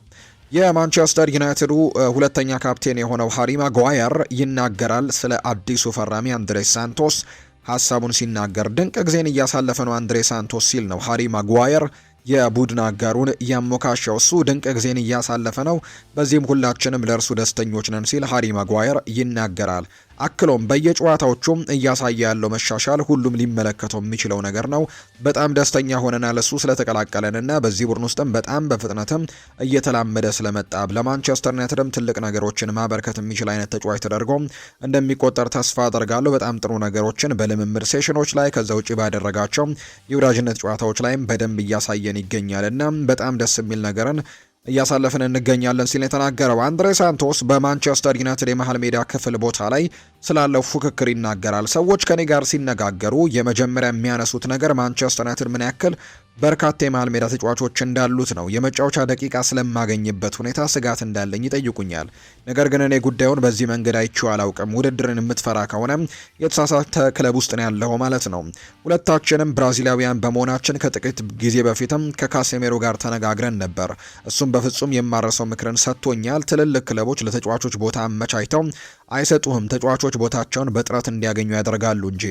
የማንቸስተር ዩናይትዱ ሁለተኛ ካፕቴን የሆነው ሃሪ ማጓየር ይናገራል ስለ አዲሱ ፈራሚ አንድሬስ ሳንቶስ ሀሳቡን ሲናገር ድንቅ ጊዜን እያሳለፈ ነው አንድሬ ሳንቶስ ሲል ነው ሃሪ ማጓየር የቡድን አጋሩን ያሞካሸው። እሱ ድንቅ ጊዜን እያሳለፈ ነው፣ በዚህም ሁላችንም ለእርሱ ደስተኞች ነን ሲል ሃሪ ማጓየር ይናገራል። አክሎም በየጨዋታዎቹም እያሳየ ያለው መሻሻል ሁሉም ሊመለከተው የሚችለው ነገር ነው። በጣም ደስተኛ ሆነናል እሱ ስለተቀላቀለንና በዚህ ቡድን ውስጥም በጣም በፍጥነትም እየተላመደ ስለመጣ ለማንቸስተር ዩናይትድም ትልቅ ነገሮችን ማበርከት የሚችል አይነት ተጫዋች ተደርጎ እንደሚቆጠር ተስፋ አደርጋለሁ። በጣም ጥሩ ነገሮችን በልምምድ ሴሽኖች ላይ ከዛ ውጪ ባደረጋቸው የወዳጅነት ጨዋታዎች ላይም በደንብ እያሳየን ይገኛልና በጣም ደስ የሚል ነገርን እያሳለፍን እንገኛለን ሲል የተናገረው አንድሬ ሳንቶስ በማንቸስተር ዩናይትድ የመሃል ሜዳ ክፍል ቦታ ላይ ስላለው ፉክክር ይናገራል። ሰዎች ከኔ ጋር ሲነጋገሩ የመጀመሪያ የሚያነሱት ነገር ማንቸስተር ዩናይትድ ምን ያክል በርካታ የመሃል ሜዳ ተጫዋቾች እንዳሉት ነው። የመጫወቻ ደቂቃ ስለማገኝበት ሁኔታ ስጋት እንዳለኝ ይጠይቁኛል። ነገር ግን እኔ ጉዳዩን በዚህ መንገድ አይቼው አላውቅም። ውድድርን የምትፈራ ከሆነ የተሳሳተ ክለብ ውስጥ ነው ያለው ማለት ነው። ሁለታችንም ብራዚላዊያን በመሆናችን ከጥቂት ጊዜ በፊትም ከካሴሜሮ ጋር ተነጋግረን ነበር። እሱም በፍጹም የማረሰው ምክርን ሰጥቶኛል። ትልልቅ ክለቦች ለተጫዋቾች ቦታ አመቻችተው አይሰጡህም። ተጫዋቾች ቦታቸውን በጥረት እንዲያገኙ ያደርጋሉ እንጂ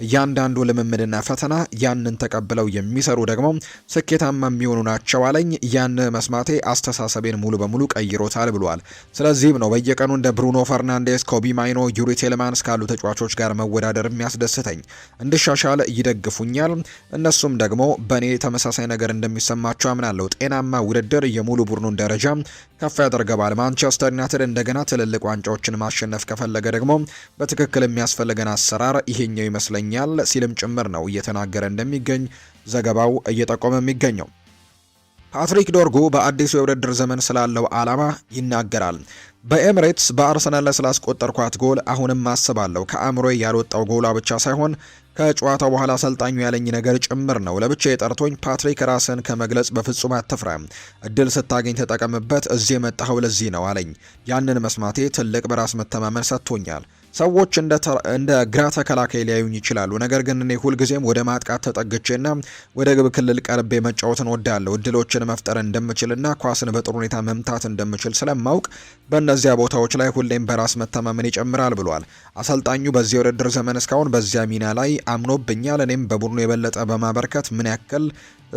እያንዳንዱ ልምምድና ፈተና ያንን ተቀብለው የሚሰሩ ደግሞ ስኬታማ የሚሆኑ ናቸው አለኝ። ያን መስማቴ አስተሳሰቤን ሙሉ በሙሉ ቀይሮታል ብሏል። ስለዚህም ነው በየቀኑ እንደ ብሩኖ ፈርናንዴስ፣ ኮቢ ማይኖ፣ ዩሪ ቴልማንስ ካሉ ተጫዋቾች ጋር መወዳደር የሚያስደስተኝ። እንድሻሻል ይደግፉኛል። እነሱም ደግሞ በእኔ ተመሳሳይ ነገር እንደሚሰማቸው አምናለሁ። ጤናማ ውድድር የሙሉ ቡድኑን ደረጃ ከፍ ያደርገዋል። ማንቸስተር ዩናይትድ እንደገና ትልልቅ ዋንጫዎችን ማሸነፍ ከፈለገ ደግሞ በትክክል የሚያስፈልገን አሰራር ይሄኛው ይመስለኛል ሲልም ጭምር ነው እየተናገረ እንደሚገኝ ዘገባው እየጠቆመ የሚገኘው። ፓትሪክ ዶርጉ በአዲሱ የውድድር ዘመን ስላለው ዓላማ ይናገራል። በኤምሬትስ በአርሰናል ላይ ስላስቆጠርኳት ጎል አሁንም አስባለሁ። ከአእምሮዬ ያልወጣው ጎሏ ብቻ ሳይሆን ከጨዋታው በኋላ አሰልጣኙ ያለኝ ነገር ጭምር ነው። ለብቻ የጠርቶኝ ፓትሪክ ራስን ከመግለጽ በፍጹም አትፍራ፣ እድል ስታገኝ ተጠቀምበት፣ እዚህ የመጣኸው ለዚህ ነው አለኝ። ያንን መስማቴ ትልቅ በራስ መተማመን ሰጥቶኛል። ሰዎች እንደ ግራ ተከላካይ ሊያዩኝ ይችላሉ። ነገር ግን እኔ ሁልጊዜም ወደ ማጥቃት ተጠግቼና ወደ ግብ ክልል ቀርቤ መጫወትን ወዳለሁ። እድሎችን መፍጠር እንደምችልና ኳስን በጥሩ ሁኔታ መምታት እንደምችል ስለማውቅ በእነዚያ ቦታዎች ላይ ሁሌም በራስ መተማመን ይጨምራል ብሏል። አሰልጣኙ በዚህ የውድድር ዘመን እስካሁን በዚያ ሚና ላይ አምኖብኛል። እኔም በቡድኑ የበለጠ በማበርከት ምን ያክል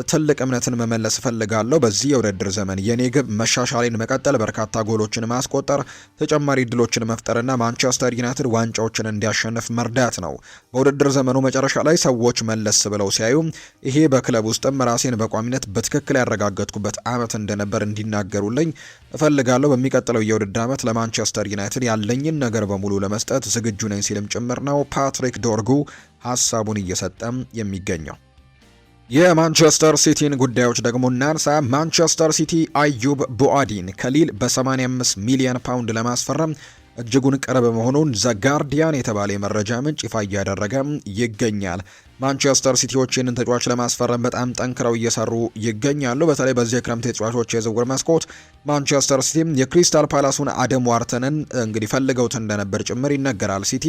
ትልቅ እምነትን መመለስ እፈልጋለሁ። በዚህ የውድድር ዘመን የኔ ግብ መሻሻሌን መቀጠል፣ በርካታ ጎሎችን ማስቆጠር፣ ተጨማሪ እድሎችን መፍጠርና ማንቸስተር ዩናይትድ ዋንጫዎችን እንዲያሸንፍ መርዳት ነው። በውድድር ዘመኑ መጨረሻ ላይ ሰዎች መለስ ብለው ሲያዩ ይሄ በክለብ ውስጥም ራሴን በቋሚነት በትክክል ያረጋገጥኩበት ዓመት እንደነበር እንዲናገሩልኝ እፈልጋለሁ። በሚቀጥለው የውድድር ዓመት ለማንቸስተር ዩናይትድ ያለኝን ነገር በሙሉ ለመስጠት ዝግጁ ነኝ ሲልም ጭምር ነው ፓትሪክ ዶርጉ ሀሳቡን እየሰጠም የሚገኘው። የማንቸስተር ሲቲን ጉዳዮች ደግሞ እናንሳ። ማንቸስተር ሲቲ አዩብ ቡአዲን ከሊል በ85 ሚሊዮን ፓውንድ ለማስፈረም እጅጉን ቅርብ መሆኑን ዘ ጋርዲያን የተባለ የመረጃ ምንጭ ይፋ እያደረገ ይገኛል። ማንቸስተር ሲቲዎች ይህንን ተጫዋች ለማስፈረም በጣም ጠንክረው እየሰሩ ይገኛሉ። በተለይ በዚህ የክረምት የተጫዋቾች የዝውውር መስኮት ማንቸስተር ሲቲ የክሪስታል ፓላሱን አደም ዋርተንን እንግዲህ ፈልገውት እንደነበር ጭምር ይነገራል። ሲቲ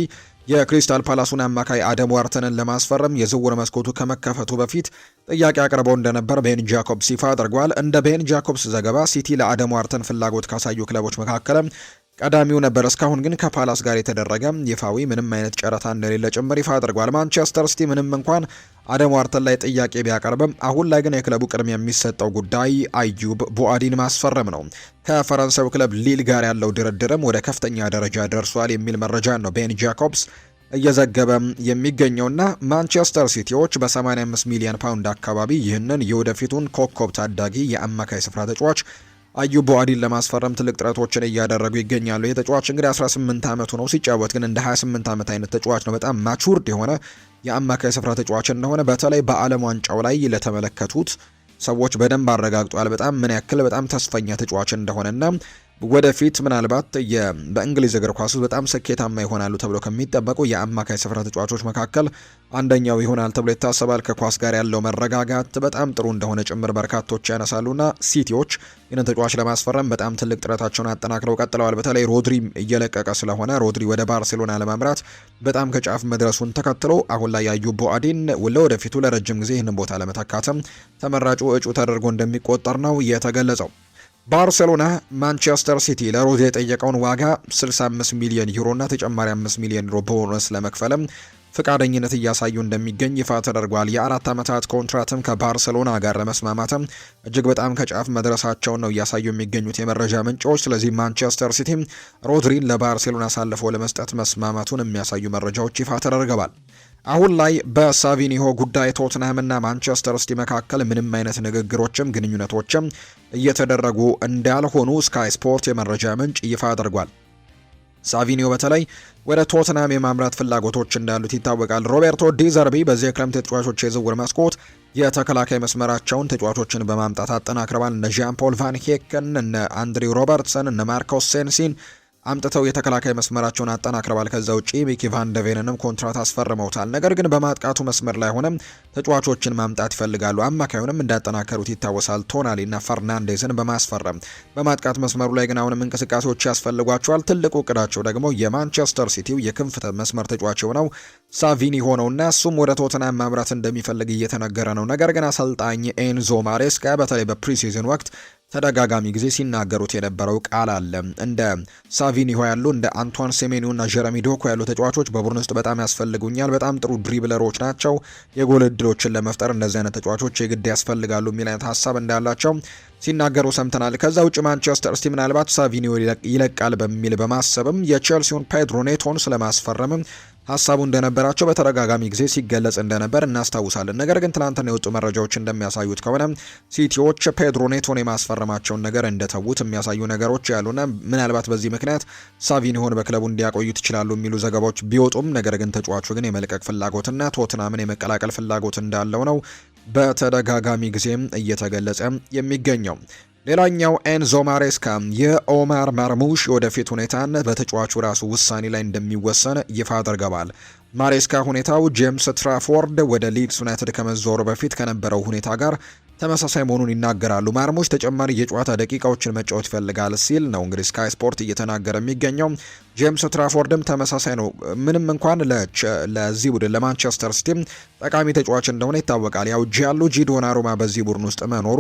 የክሪስታል ፓላሱን አማካይ አደም ዋርተንን ለማስፈረም የዝውውር መስኮቱ ከመከፈቱ በፊት ጥያቄ አቅርበው እንደነበር ቤን ጃኮብስ ይፋ አድርጓል። እንደ ቤን ጃኮብስ ዘገባ ሲቲ ለአደም ዋርተን ፍላጎት ካሳዩ ክለቦች መካከል ቀዳሚው ነበር። እስካሁን ግን ከፓላስ ጋር የተደረገ ይፋዊ ምንም አይነት ጨረታ እንደሌለ ጭምር ይፋ አድርጓል። ማንቸስተር ሲቲ ምንም እንኳን አደም ዋርተን ላይ ጥያቄ ቢያቀርብም አሁን ላይ ግን የክለቡ ቅድሚያ የሚሰጠው ጉዳይ አዩብ ቡአዲን ማስፈረም ነው። ከፈረንሳዩ ክለብ ሊል ጋር ያለው ድርድርም ወደ ከፍተኛ ደረጃ ደርሷል የሚል መረጃ ነው ቤን ጃኮብስ እየዘገበ የሚገኘውና ማንቸስተር ሲቲዎች በ85 ሚሊዮን ፓውንድ አካባቢ ይህንን የወደፊቱን ኮከብ ታዳጊ የአማካይ ስፍራ ተጫዋች አዩብ ቡአዲን ለማስፈረም ትልቅ ጥረቶችን እያደረጉ ይገኛሉ። ይህ ተጫዋች እንግዲህ 18 ዓመቱ ነው። ሲጫወት ግን እንደ 28 ዓመት አይነት ተጫዋች ነው። በጣም ማቹርድ የሆነ የአማካይ ስፍራ ተጫዋች እንደሆነ በተለይ በዓለም ዋንጫው ላይ ለተመለከቱት ሰዎች በደንብ አረጋግጧል። በጣም ምን ያክል በጣም ተስፈኛ ተጫዋች እንደሆነና ወደፊት ምናልባት በእንግሊዝ እግር ኳስ በጣም ስኬታማ ይሆናሉ ተብሎ ከሚጠበቁ የአማካይ ስፍራ ተጫዋቾች መካከል አንደኛው ይሆናል ተብሎ ይታሰባል። ከኳስ ጋር ያለው መረጋጋት በጣም ጥሩ እንደሆነ ጭምር በርካቶች ያነሳሉና ሲቲዎች ይህንን ተጫዋች ለማስፈረም በጣም ትልቅ ጥረታቸውን አጠናክረው ቀጥለዋል። በተለይ ሮድሪ እየለቀቀ ስለሆነ ሮድሪ ወደ ባርሴሎና ለማምራት በጣም ከጫፍ መድረሱን ተከትሎ አሁን ላይ አዩብ ቡአዲን ለወደፊቱ ለረጅም ጊዜ ይህንን ቦታ ለመተካተም ተመራጩ እጩ ተደርጎ እንደሚቆጠር ነው የተገለጸው። ባርሴሎና ማንቸስተር ሲቲ ለሮድሪ የጠየቀውን ዋጋ 65 ሚሊዮን ዩሮ እና ተጨማሪ 5 ሚሊዮን ዩሮ ቦነስ ለመክፈልም ፍቃደኝነት እያሳዩ እንደሚገኝ ይፋ ተደርጓል። የ4 ዓመታት ኮንትራትም ከባርሴሎና ጋር ለመስማማትም እጅግ በጣም ከጫፍ መድረሳቸውን ነው እያሳዩ የሚገኙት የመረጃ ምንጮች። ስለዚህ ማንቸስተር ሲቲ ሮድሪን ለባርሴሎና አሳልፈው ለመስጠት መስማማቱን የሚያሳዩ መረጃዎች ይፋ ተደርገዋል። አሁን ላይ በሳቪኒሆ ጉዳይ ቶትንሃምና ማንቸስተር ሲቲ መካከል ምንም አይነት ንግግሮችም ግንኙነቶችም እየተደረጉ እንዳልሆኑ ስካይ ስፖርት የመረጃ ምንጭ ይፋ አድርጓል። ሳቪኒዮ በተለይ ወደ ቶትንሃም የማምራት ፍላጎቶች እንዳሉት ይታወቃል። ሮቤርቶ ዲዘርቢ በዚህ የክረምት የተጫዋቾች የዝውውር መስኮት የተከላካይ መስመራቸውን ተጫዋቾችን በማምጣት አጠናክረዋል። እነ ዣን ፖል ቫን ሄከን፣ እነ አንድሪው ሮበርትሰን፣ እነ ማርኮስ ሴንሲን አምጥተው የተከላካይ መስመራቸውን አጠናክረዋል። ከዛ ውጪ ሚኪ ቫን ደ ቬንንም ኮንትራት አስፈርመውታል። ነገር ግን በማጥቃቱ መስመር ላይ ሆነም ተጫዋቾችን ማምጣት ይፈልጋሉ። አማካዩንም እንዳጠናከሩት ይታወሳል። ቶናሊና ፈርናንዴዝን በማስፈረም በማጥቃት መስመሩ ላይ ግን አሁንም እንቅስቃሴዎች ያስፈልጓቸዋል። ትልቁ እቅዳቸው ደግሞ የማንቸስተር ሲቲው የክንፍ መስመር ተጫዋች የሆነው ሳቪኒ ሆነውና እሱም ወደ ቶተንሃም ማምራት እንደሚፈልግ እየተነገረ ነው። ነገር ግን አሰልጣኝ ኤንዞ ማሬስካ በተለይ በፕሪሲዝን ወቅት ተደጋጋሚ ጊዜ ሲናገሩት የነበረው ቃል አለ። እንደ ሳቪኒሆ ያሉ እንደ አንቷን ሴሜኒዮ እና ጀረሚ ዶኮ ያሉ ተጫዋቾች በቡድን ውስጥ በጣም ያስፈልጉኛል። በጣም ጥሩ ድሪብለሮች ናቸው። የጎል እድሎችን ለመፍጠር እንደዚህ አይነት ተጫዋቾች የግድ ያስፈልጋሉ የሚል አይነት ሀሳብ እንዳላቸው ሲናገሩ ሰምተናል። ከዛ ውጭ ማንቸስተር ሲቲ ምናልባት ሳቪኒዮ ይለቃል በሚል በማሰብም የቼልሲውን ፔድሮ ኔቶን ስለማስፈረምም ሀሳቡ እንደነበራቸው በተደጋጋሚ ጊዜ ሲገለጽ እንደነበር እናስታውሳለን። ነገር ግን ትናንትና የወጡ መረጃዎች እንደሚያሳዩት ከሆነ ሲቲዎች ፔድሮ ኔቶን የማስፈረማቸውን ነገር እንደተዉት የሚያሳዩ ነገሮች ያሉና ምናልባት በዚህ ምክንያት ሳቪኒሆን በክለቡ እንዲያቆዩት ይችላሉ የሚሉ ዘገባዎች ቢወጡም ነገር ግን ተጫዋቹ ግን የመልቀቅ ፍላጎትና ቶትናምን የመቀላቀል ፍላጎት እንዳለው ነው በተደጋጋሚ ጊዜም እየተገለጸ የሚገኘው። ሌላኛው ኤንዞ ማሬስካ የኦማር ማርሙሽ የወደፊት ሁኔታን በተጫዋቹ ራሱ ውሳኔ ላይ እንደሚወሰን ይፋ አድርገዋል። ማሬስካ ሁኔታው ጄምስ ትራፎርድ ወደ ሊድስ ዩናይትድ ከመዞሩ በፊት ከነበረው ሁኔታ ጋር ተመሳሳይ መሆኑን ይናገራሉ። ማርሙሽ ተጨማሪ የጨዋታ ደቂቃዎችን መጫወት ይፈልጋል ሲል ነው እንግዲህ ስካይ ስፖርት እየተናገረ የሚገኘው። ጄምስ ትራፎርድም ተመሳሳይ ነው። ምንም እንኳን ለዚህ ቡድን ለማንቸስተር ሲቲ ጠቃሚ ተጫዋች እንደሆነ ይታወቃል። ያው ጂያንሉጂ ዶናሩማ በዚህ ቡድን ውስጥ መኖሩ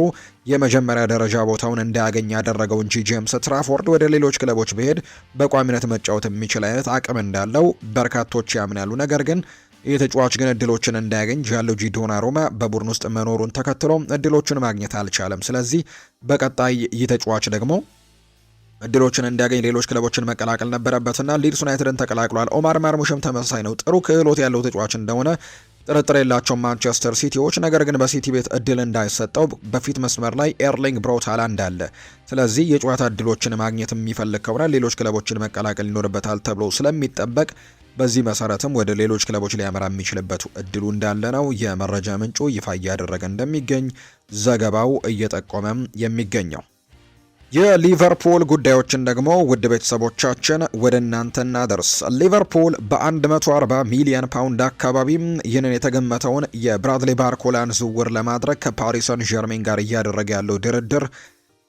የመጀመሪያ ደረጃ ቦታውን እንዳያገኝ ያደረገው እንጂ ጄምስ ትራፎርድ ወደ ሌሎች ክለቦች ቢሄድ በቋሚነት መጫወት የሚችል አይነት አቅም እንዳለው በርካቶች ያምናሉ። ነገር ግን ይህ ተጫዋች ግን እድሎችን እንዳያገኝ ጂያንሉጂ ዶናሩማ በቡድን ውስጥ መኖሩን ተከትሎ እድሎችን ማግኘት አልቻለም። ስለዚህ በቀጣይ ይህ ተጫዋች ደግሞ እድሎችን እንዲያገኝ ሌሎች ክለቦችን መቀላቀል ነበረበትና ሊድስ ዩናይትድን ተቀላቅሏል። ኦማር ማርሙሽም ተመሳሳይ ነው። ጥሩ ክህሎት ያለው ተጫዋች እንደሆነ ጥርጥር የላቸውም ማንቸስተር ሲቲዎች። ነገር ግን በሲቲ ቤት እድል እንዳይሰጠው በፊት መስመር ላይ ኤርሊንግ ብራውት ሃላንድ አለ። ስለዚህ የጨዋታ እድሎችን ማግኘት የሚፈልግ ከሆነ ሌሎች ክለቦችን መቀላቀል ይኖርበታል ተብሎ ስለሚጠበቅ በዚህ መሰረትም ወደ ሌሎች ክለቦች ሊያመራ የሚችልበት እድሉ እንዳለ ነው የመረጃ ምንጩ ይፋ እያደረገ እንደሚገኝ ዘገባው እየጠቆመም የሚገኘው። የሊቨርፑል ጉዳዮችን ደግሞ ውድ ቤተሰቦቻችን ወደ እናንተ እናደርስ። ሊቨርፑል በ140 ሚሊዮን ፓውንድ አካባቢም ይህንን የተገመተውን የብራድሊ ባርኮላን ዝውውር ለማድረግ ከፓሪስ ሰን ዠርሜን ጋር እያደረገ ያለው ድርድር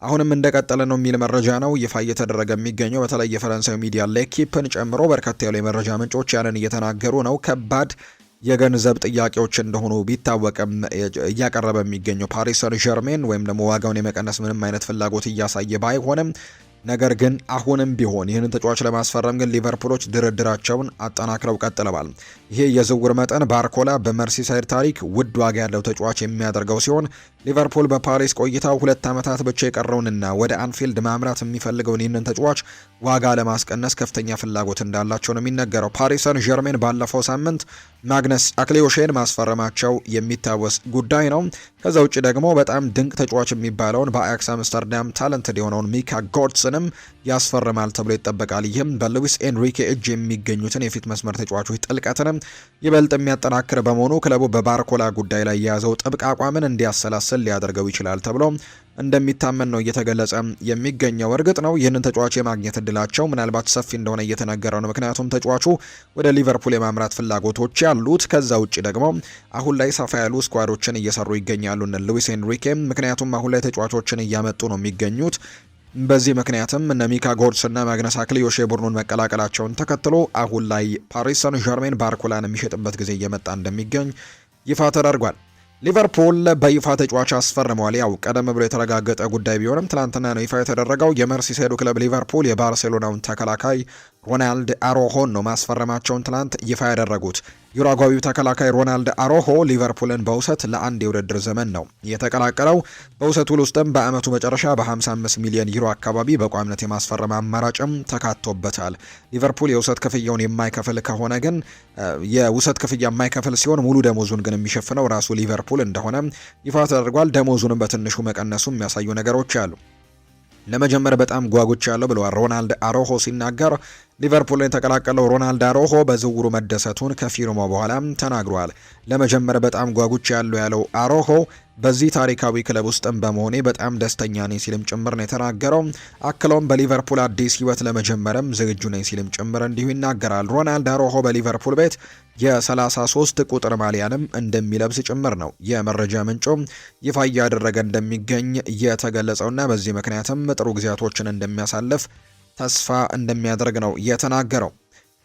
አሁንም እንደቀጠለ ነው የሚል መረጃ ነው ይፋ እየተደረገ የሚገኘው። በተለይ የፈረንሳይ ሚዲያ ሌኪፕን ጨምሮ በርከት ያሉ የመረጃ ምንጮች ያንን እየተናገሩ ነው። ከባድ የገንዘብ ጥያቄዎች እንደሆኑ ቢታወቅም እያቀረበ የሚገኘው ፓሪስ ሰን ዠርሜን ወይም ደግሞ ዋጋውን የመቀነስ ምንም አይነት ፍላጎት እያሳየ ባይሆንም ነገር ግን አሁንም ቢሆን ይህንን ተጫዋች ለማስፈረም ግን ሊቨርፑሎች ድርድራቸውን አጠናክረው ቀጥለዋል። ይሄ የዝውውር መጠን ባርኮላ በመርሲሳይድ ታሪክ ውድ ዋጋ ያለው ተጫዋች የሚያደርገው ሲሆን ሊቨርፑል በፓሪስ ቆይታው 2 ዓመታት ብቻ የቀረውንና ወደ አንፊልድ ማምራት የሚፈልገውን ይህንን ተጫዋች ዋጋ ለማስቀነስ ከፍተኛ ፍላጎት እንዳላቸው ነው የሚነገረው። ፓሪስ ሰን ዠርሜን ባለፈው ሳምንት ማግነስ አክሊዮሼን ማስፈረማቸው የሚታወስ ጉዳይ ነው። ከዛ ውጭ ደግሞ በጣም ድንቅ ተጫዋች የሚባለውን በአያክስ አምስተርዳም ታለንትድ የሆነውን ሚካ ጎድስንም ያስፈርማል ተብሎ ይጠበቃል። ይህም በሉዊስ ኤንሪኬ እጅ የሚገኙትን የፊት መስመር ተጫዋቾች ጥልቀትንም ይበልጥ የሚያጠናክር በመሆኑ ክለቡ በባርኮላ ጉዳይ ላይ የያዘው ጥብቅ አቋምን እንዲያሰላስል ሊያደርገው ይችላል ተብሎ እንደሚታመን ነው እየተገለጸ የሚገኘው። እርግጥ ነው ይህንን ተጫዋች የማግኘት እድላቸው ምናልባት ሰፊ እንደሆነ እየተነገረ ነው። ምክንያቱም ተጫዋቹ ወደ ሊቨርፑል የማምራት ፍላጎቶች ያሉት፣ ከዛ ውጭ ደግሞ አሁን ላይ ሰፋ ያሉ ስኳዶችን እየሰሩ ይገኛሉ እነ ሉዊስ ኤንሪኬ። ምክንያቱም አሁን ላይ ተጫዋቾችን እያመጡ ነው የሚገኙት። በዚህ ምክንያትም እነ ሚካ ጎድስ እና ማግነስ አክሊዮሽ ቡድኑን መቀላቀላቸውን ተከትሎ አሁን ላይ ፓሪስ ሰን ዠርሜን ባርኮላን የሚሸጥበት ጊዜ እየመጣ እንደሚገኝ ይፋ ተደርጓል። ሊቨርፑል በይፋ ተጫዋች አስፈርመዋል። ያው ቀደም ብሎ የተረጋገጠ ጉዳይ ቢሆንም ትናንትና ነው ይፋ የተደረገው። የመርሲሳይዱ ክለብ ሊቨርፑል የባርሴሎናውን ተከላካይ ሮናልድ አሮሆን ነው ማስፈረማቸውን ትናንት ይፋ ያደረጉት። ዩራጓዊው ተከላካይ ሮናልድ አሮሆ ሊቨርፑልን በውሰት ለአንድ የውድድር ዘመን ነው የተቀላቀለው። በውሰት ውል ውስጥም በአመቱ መጨረሻ በ55 ሚሊዮን ዩሮ አካባቢ በቋሚነት የማስፈረም አማራጭም ተካቶበታል። ሊቨርፑል የውሰት ክፍያውን የማይከፍል ከሆነ ግን የውሰት ክፍያ የማይከፍል ሲሆን ሙሉ ደሞዙን ግን የሚሸፍነው ራሱ ሊቨርፑል እንደሆነ ይፋ ተደርጓል። ደሞዙንም በትንሹ መቀነሱ የሚያሳዩ ነገሮች አሉ። ለመጀመር በጣም ጓጉቻለሁ ብለዋል ሮናልድ አሮሆ ሲናገር። ሊቨርፑልን የተቀላቀለው ሮናልድ አሮሆ በዝውውሩ መደሰቱን ከፊርማ በኋላ ተናግሯል። ለመጀመር በጣም ጓጉች ያለው አሮሆ በዚህ ታሪካዊ ክለብ ውስጥም በመሆኔ በጣም ደስተኛ ነኝ ሲልም ጭምር ነው የተናገረው። አክለውም በሊቨርፑል አዲስ ህይወት ለመጀመርም ዝግጁ ነኝ ሲልም ጭምር እንዲሁ ይናገራል። ሮናልድ አሮሆ በሊቨርፑል ቤት የ33 ቁጥር ማሊያንም እንደሚለብስ ጭምር ነው የመረጃ ምንጩ ይፋ እያደረገ እንደሚገኝ የተገለጸውና በዚህ ምክንያትም ጥሩ ጊዜያቶችን እንደሚያሳልፍ ተስፋ እንደሚያደርግ ነው የተናገረው።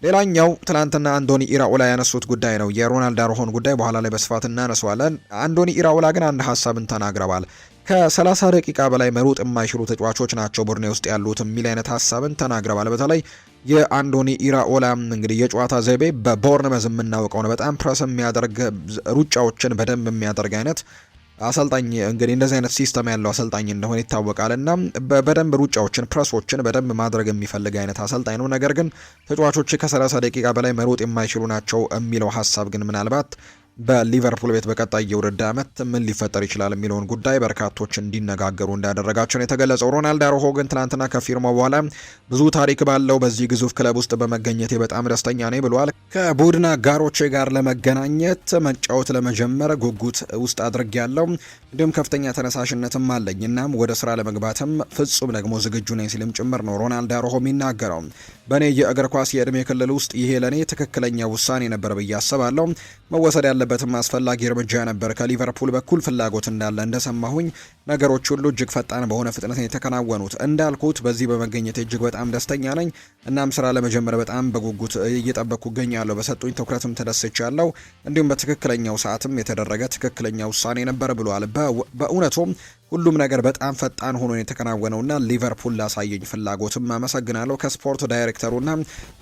ሌላኛው ትላንትና አንዶኒ ኢራኦላ ያነሱት ጉዳይ ነው። የሮናልድ አሮሆን ጉዳይ በኋላ ላይ በስፋት እናነሳዋለን። አንዶኒ ኢራኦላ ግን አንድ ሀሳብን ተናግረዋል። ከ30 ደቂቃ በላይ መሮጥ የማይችሉ ተጫዋቾች ናቸው ቡድኔ ውስጥ ያሉት የሚል አይነት ሀሳብን ተናግረዋል። በተለይ የአንዶኒ ኢራኦላ እንግዲህ የጨዋታ ዘይቤ በቦርንመዝ የምናውቀው ነው። በጣም ፕረስ የሚያደርግ ሩጫዎችን በደንብ የሚያደርግ አይነት አሰልጣኝ እንግዲህ እንደዚህ አይነት ሲስተም ያለው አሰልጣኝ እንደሆነ ይታወቃል እና በደንብ ሩጫዎችን ፕረሶችን በደንብ ማድረግ የሚፈልግ አይነት አሰልጣኝ ነው። ነገር ግን ተጫዋቾች ከ30 ደቂቃ በላይ መሮጥ የማይችሉ ናቸው የሚለው ሀሳብ ግን ምናልባት በሊቨርፑል ቤት በቀጣይ የውድድር ዓመት ምን ሊፈጠር ይችላል የሚለውን ጉዳይ በርካቶች እንዲነጋገሩ እንዳደረጋቸው ነው የተገለጸው። ሮናልድ አሮሆ ግን ትናንትና ከፊርማው በኋላ ብዙ ታሪክ ባለው በዚህ ግዙፍ ክለብ ውስጥ በመገኘቴ በጣም ደስተኛ ነኝ ብሏል። ከቡድን አጋሮቼ ጋር ለመገናኘት መጫወት ለመጀመር ጉጉት ውስጥ አድርጌያለሁ፣ እንዲሁም ከፍተኛ ተነሳሽነትም አለኝ። እናም ወደ ስራ ለመግባትም ፍጹም ደግሞ ዝግጁ ነኝ ሲልም ጭምር ነው ሮናልድ አሮሆ የሚናገረው። በእኔ የእግር ኳስ የዕድሜ ክልል ውስጥ ይሄ ለእኔ ትክክለኛ ውሳኔ ነበር ብዬ አስባለሁ። መወሰድ ያለበትም አስፈላጊ እርምጃ ነበር። ከሊቨርፑል በኩል ፍላጎት እንዳለ እንደሰማሁኝ ነገሮች ሁሉ እጅግ ፈጣን በሆነ ፍጥነት የተከናወኑት። እንዳልኩት በዚህ በመገኘት እጅግ በጣም ደስተኛ ነኝ። እናም ስራ ለመጀመር በጣም በጉጉት እየጠበቅኩ እገኛለሁ። በሰጡኝ ትኩረትም ተደስቻለሁ። እንዲሁም በትክክለኛው ሰዓትም የተደረገ ትክክለኛ ውሳኔ ነበር ብሏል። በእውነቱም ሁሉም ነገር በጣም ፈጣን ሆኖ የተከናወነውና ሊቨርፑል ላሳየኝ ፍላጎትም አመሰግናለሁ። ከስፖርት ዳይሬክተሩና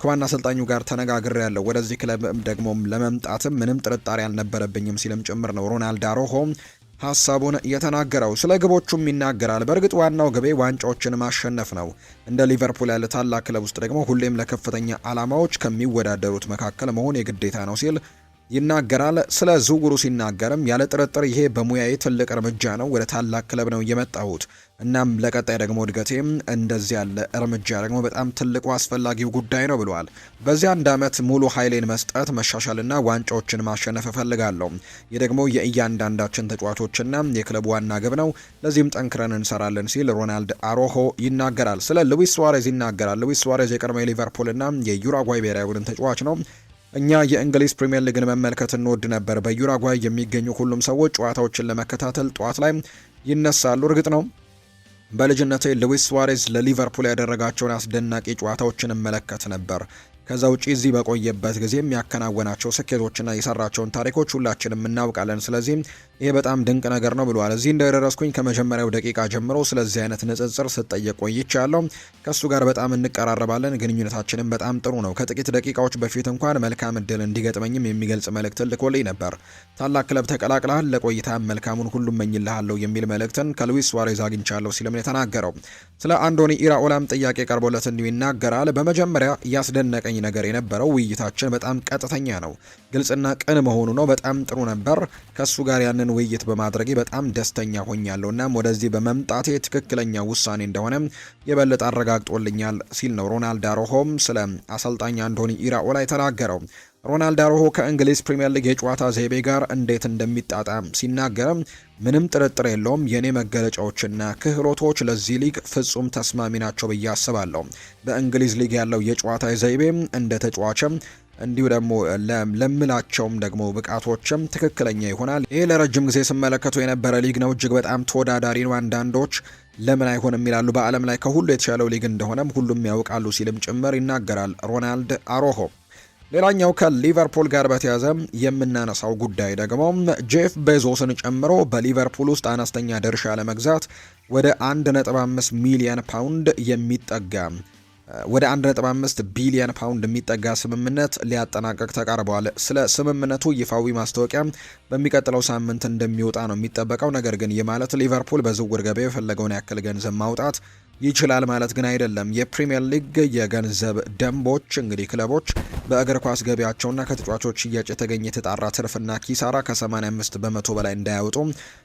ከዋና አሰልጣኙ ጋር ተነጋግሬያለሁ። ወደዚህ ክለብ ደግሞ ለመምጣትም ምንም ጥርጣሬ አልነበረብኝም ሲልም ጭምር ነው ሮናልድ አሮሆ ሀሳቡን የተናገረው። ስለ ግቦቹም ይናገራል። በእርግጥ ዋናው ግቤ ዋንጫዎችን ማሸነፍ ነው። እንደ ሊቨርፑል ያለ ታላቅ ክለብ ውስጥ ደግሞ ሁሌም ለከፍተኛ ዓላማዎች ከሚወዳደሩት መካከል መሆን የግዴታ ነው ሲል ይናገራል። ስለ ዝውውሩ ሲናገርም ያለ ጥርጥር ይሄ በሙያዬ ትልቅ እርምጃ ነው። ወደ ታላቅ ክለብ ነው የመጣሁት። እናም ለቀጣይ ደግሞ እድገቴም እንደዚህ ያለ እርምጃ ደግሞ በጣም ትልቁ አስፈላጊው ጉዳይ ነው ብለዋል። በዚህ አንድ ዓመት ሙሉ ኃይሌን መስጠት፣ መሻሻልና ዋንጫዎችን ማሸነፍ እፈልጋለሁ። ይህ ደግሞ የእያንዳንዳችን ተጫዋቾችና የክለቡ ዋና ግብ ነው። ለዚህም ጠንክረን እንሰራለን ሲል ሮናልድ አሮሆ ይናገራል። ስለ ሉዊስ ሱዋሬዝ ይናገራል። ሉዊስ ሱዋሬዝ የቀድሞ የሊቨርፑልና የዩራጓይ ብሔራዊ ቡድን ተጫዋች ነው። እኛ የእንግሊዝ ፕሪምየር ሊግን መመልከት እንወድ ነበር። በዩራጓይ የሚገኙ ሁሉም ሰዎች ጨዋታዎችን ለመከታተል ጠዋት ላይ ይነሳሉ። እርግጥ ነው በልጅነቴ ሉዊስ ሱዋሬዝ ለሊቨርፑል ያደረጋቸውን አስደናቂ ጨዋታዎችን እመለከት ነበር። ከዛ ውጪ እዚህ በቆየበት ጊዜ የሚያከናወናቸው ስኬቶችና የሰራቸውን ታሪኮች ሁላችንም እናውቃለን። ስለዚህ ይሄ በጣም ድንቅ ነገር ነው ብሏል። እዚህ እንደደረስኩኝ ከመጀመሪያው ደቂቃ ጀምሮ ስለዚህ አይነት ንጽጽር ስጠየቅ ቆይቻለሁ። ከሱ ጋር በጣም እንቀራረባለን። ግንኙነታችንም በጣም ጥሩ ነው። ከጥቂት ደቂቃዎች በፊት እንኳን መልካም እድል እንዲገጥመኝም የሚገልጽ መልእክት ልኮልኝ ነበር። ታላቅ ክለብ ተቀላቅለሃል፣ ለቆይታ መልካሙን ሁሉ እመኝልሃለሁ የሚል መልእክትን ከሉዊስ ሱዋሬዝ አግኝቻለሁ ሲልም ነው የተናገረው። ስለ አንዶኒ ኢራኦላም ጥያቄ ቀርቦለት እንዲሁ ይናገራል። በመጀመሪያ ያስደነቀኝ ነገር የነበረው ውይይታችን በጣም ቀጥተኛ ነው፣ ግልጽና ቅን መሆኑ ነው። በጣም ጥሩ ነበር። ከሱ ጋር ያንን ውይይት በማድረጌ በጣም ደስተኛ ሆኛለሁ። እናም ወደዚህ በመምጣቴ ትክክለኛ ውሳኔ እንደሆነ የበለጠ አረጋግጦልኛል ሲል ነው ሮናልድ አሮሆም ስለ አሰልጣኝ አንዶኒ ኢራኦላ የተናገረው። ሮናልድ አሮሆ ከእንግሊዝ ፕሪምየር ሊግ የጨዋታ ዘይቤ ጋር እንዴት እንደሚጣጣም ሲናገርም ምንም ጥርጥር የለውም፣ የኔ መገለጫዎችና ክህሎቶች ለዚህ ሊግ ፍጹም ተስማሚ ናቸው ብዬ አስባለሁ። በእንግሊዝ ሊግ ያለው የጨዋታ ዘይቤ እንደ ተጫዋችም እንዲሁ ደግሞ ለምላቸውም ደግሞ ብቃቶችም ትክክለኛ ይሆናል። ይህ ለረጅም ጊዜ ስመለከቱ የነበረ ሊግ ነው። እጅግ በጣም ተወዳዳሪ ነው። አንዳንዶች ለምን አይሆንም ይላሉ። በዓለም ላይ ከሁሉ የተሻለው ሊግ እንደሆነም ሁሉም ያውቃሉ ሲልም ጭምር ይናገራል ሮናልድ አሮሆ። ሌላኛው ከሊቨርፑል ጋር በተያያዘ የምናነሳው ጉዳይ ደግሞ ጄፍ ቤዞስን ጨምሮ በሊቨርፑል ውስጥ አነስተኛ ድርሻ ለመግዛት ወደ 1.5 ሚሊዮን ፓውንድ የሚጠጋ ወደ 1.5 ቢሊዮን ፓውንድ የሚጠጋ ስምምነት ሊያጠናቀቅ ተቃርበዋል። ስለ ስምምነቱ ይፋዊ ማስታወቂያ በሚቀጥለው ሳምንት እንደሚወጣ ነው የሚጠበቀው። ነገር ግን ይህ ማለት ሊቨርፑል በዝውውር ገበያው የፈለገውን ያክል ገንዘብ ማውጣት ይችላል ማለት ግን አይደለም። የፕሪሚየር ሊግ የገንዘብ ደንቦች እንግዲህ ክለቦች በእግር ኳስ ገቢያቸውና ከተጫዋቾች ሽያጭ የተገኘ የተጣራ ትርፍና ኪሳራ ከ85 በመቶ በላይ እንዳያወጡ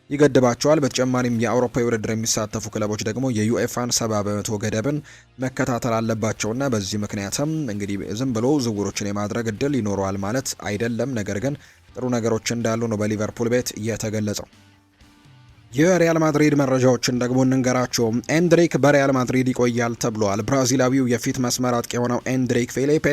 ይገድባቸዋል። በተጨማሪም የአውሮፓ ውድድር የሚሳተፉ ክለቦች ደግሞ የዩኤፋን 70 በመቶ ገደብን መከታተል አለባቸውና በዚህ ምክንያትም እንግዲህ ዝም ብሎ ዝውውሮችን የማድረግ እድል ይኖረዋል ማለት አይደለም። ነገር ግን ጥሩ ነገሮች እንዳሉ ነው በሊቨርፑል ቤት የተገለጸው። የሪያል ማድሪድ መረጃዎችን ደግሞ እንንገራቸው። ኤንድሪክ በሪያል ማድሪድ ይቆያል ተብሏል። ብራዚላዊው የፊት መስመር አጥቂ የሆነው ኤንድሪክ ፊሊፔ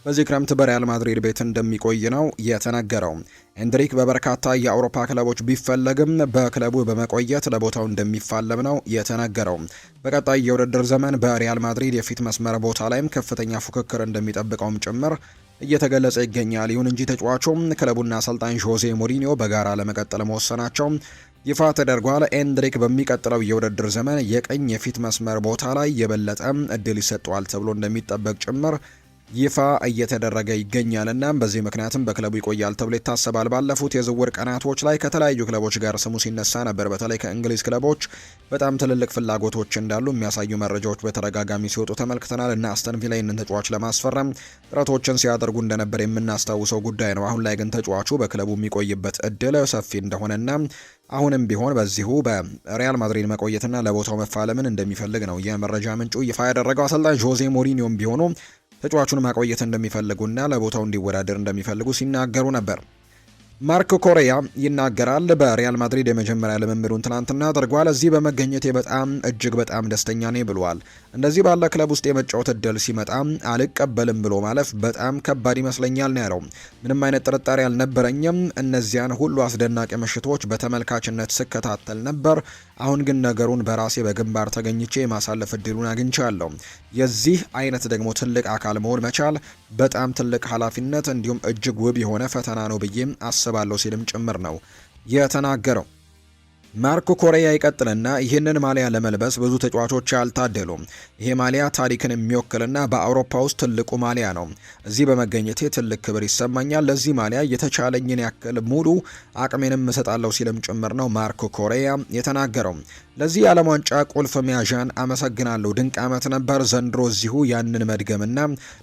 በዚህ ክረምት በሪያል ማድሪድ ቤት እንደሚቆይ ነው የተነገረው። ኤንድሪክ በበርካታ የአውሮፓ ክለቦች ቢፈለግም በክለቡ በመቆየት ለቦታው እንደሚፋለም ነው የተነገረው። በቀጣይ የውድድር ዘመን በሪያል ማድሪድ የፊት መስመር ቦታ ላይም ከፍተኛ ፉክክር እንደሚጠብቀውም ጭምር እየተገለጸ ይገኛል። ይሁን እንጂ ተጫዋቹም ክለቡና አሰልጣኝ ዦዜ ሞሪኒዮ በጋራ ለመቀጠል መወሰናቸው ይፋ ተደርጓል። ኤንድሪክ በሚቀጥለው የውድድር ዘመን የቀኝ የፊት መስመር ቦታ ላይ የበለጠ እድል ይሰጠዋል ተብሎ እንደሚጠበቅ ጭምር ይፋ እየተደረገ ይገኛልና በዚህ ምክንያትም በክለቡ ይቆያል ተብሎ ይታሰባል። ባለፉት የዝውውር ቀናቶች ላይ ከተለያዩ ክለቦች ጋር ስሙ ሲነሳ ነበር። በተለይ ከእንግሊዝ ክለቦች በጣም ትልልቅ ፍላጎቶች እንዳሉ የሚያሳዩ መረጃዎች በተደጋጋሚ ሲወጡ ተመልክተናል እና አስተን ቪላ ይህንን ተጫዋች ለማስፈረም ጥረቶችን ሲያደርጉ እንደነበር የምናስታውሰው ጉዳይ ነው። አሁን ላይ ግን ተጫዋቹ በክለቡ የሚቆይበት እድል ሰፊ እንደሆነና አሁንም ቢሆን በዚሁ በሪያል ማድሪድ መቆየትና ለቦታው መፋለምን እንደሚፈልግ ነው የመረጃ ምንጩ ይፋ ያደረገው። አሰልጣኝ ዦዜ ሞሪኒዮም ቢሆኑ ተጫዋቹን ማቆየት እንደሚፈልጉና ለቦታው እንዲወዳደር እንደሚፈልጉ ሲናገሩ ነበር። ማርኮ ኮሬያ ይናገራል። በሪያል ማድሪድ የመጀመሪያ ልምምዱን ትናንትና አድርጓል። እዚህ በመገኘቴ እጅግ በጣም ደስተኛ ነኝ ብሏል። እንደዚህ ባለ ክለብ ውስጥ የመጫወት እድል ሲመጣ አልቀበልም ብሎ ማለፍ በጣም ከባድ ይመስለኛል ነው ያለው። ምንም አይነት ጥርጣሬ አልነበረኝም። እነዚያን ሁሉ አስደናቂ ምሽቶች በተመልካችነት ስከታተል ነበር። አሁን ግን ነገሩን በራሴ በግንባር ተገኝቼ የማሳለፍ እድሉን አግኝቻለሁ። የዚህ አይነት ደግሞ ትልቅ አካል መሆን መቻል በጣም ትልቅ ኃላፊነት እንዲሁም እጅግ ውብ የሆነ ፈተና ነው ብዬ አስባለሁ ሲልም ጭምር ነው የተናገረው። ማርኮ ኮሬያ ይቀጥልና ይህንን ማሊያ ለመልበስ ብዙ ተጫዋቾች አልታደሉም። ይሄ ማሊያ ታሪክን የሚወክልና በአውሮፓ ውስጥ ትልቁ ማሊያ ነው። እዚህ በመገኘቴ ትልቅ ክብር ይሰማኛል። ለዚህ ማሊያ የተቻለኝን ያክል ሙሉ አቅሜንም እሰጣለሁ ሲልም ጭምር ነው ማርኮ ኮሬያ የተናገረው። ለዚህ የዓለም ዋንጫ ቁልፍ መያዣን አመሰግናለሁ። ድንቅ ዓመት ነበር። ዘንድሮ እዚሁ ያንን መድገምና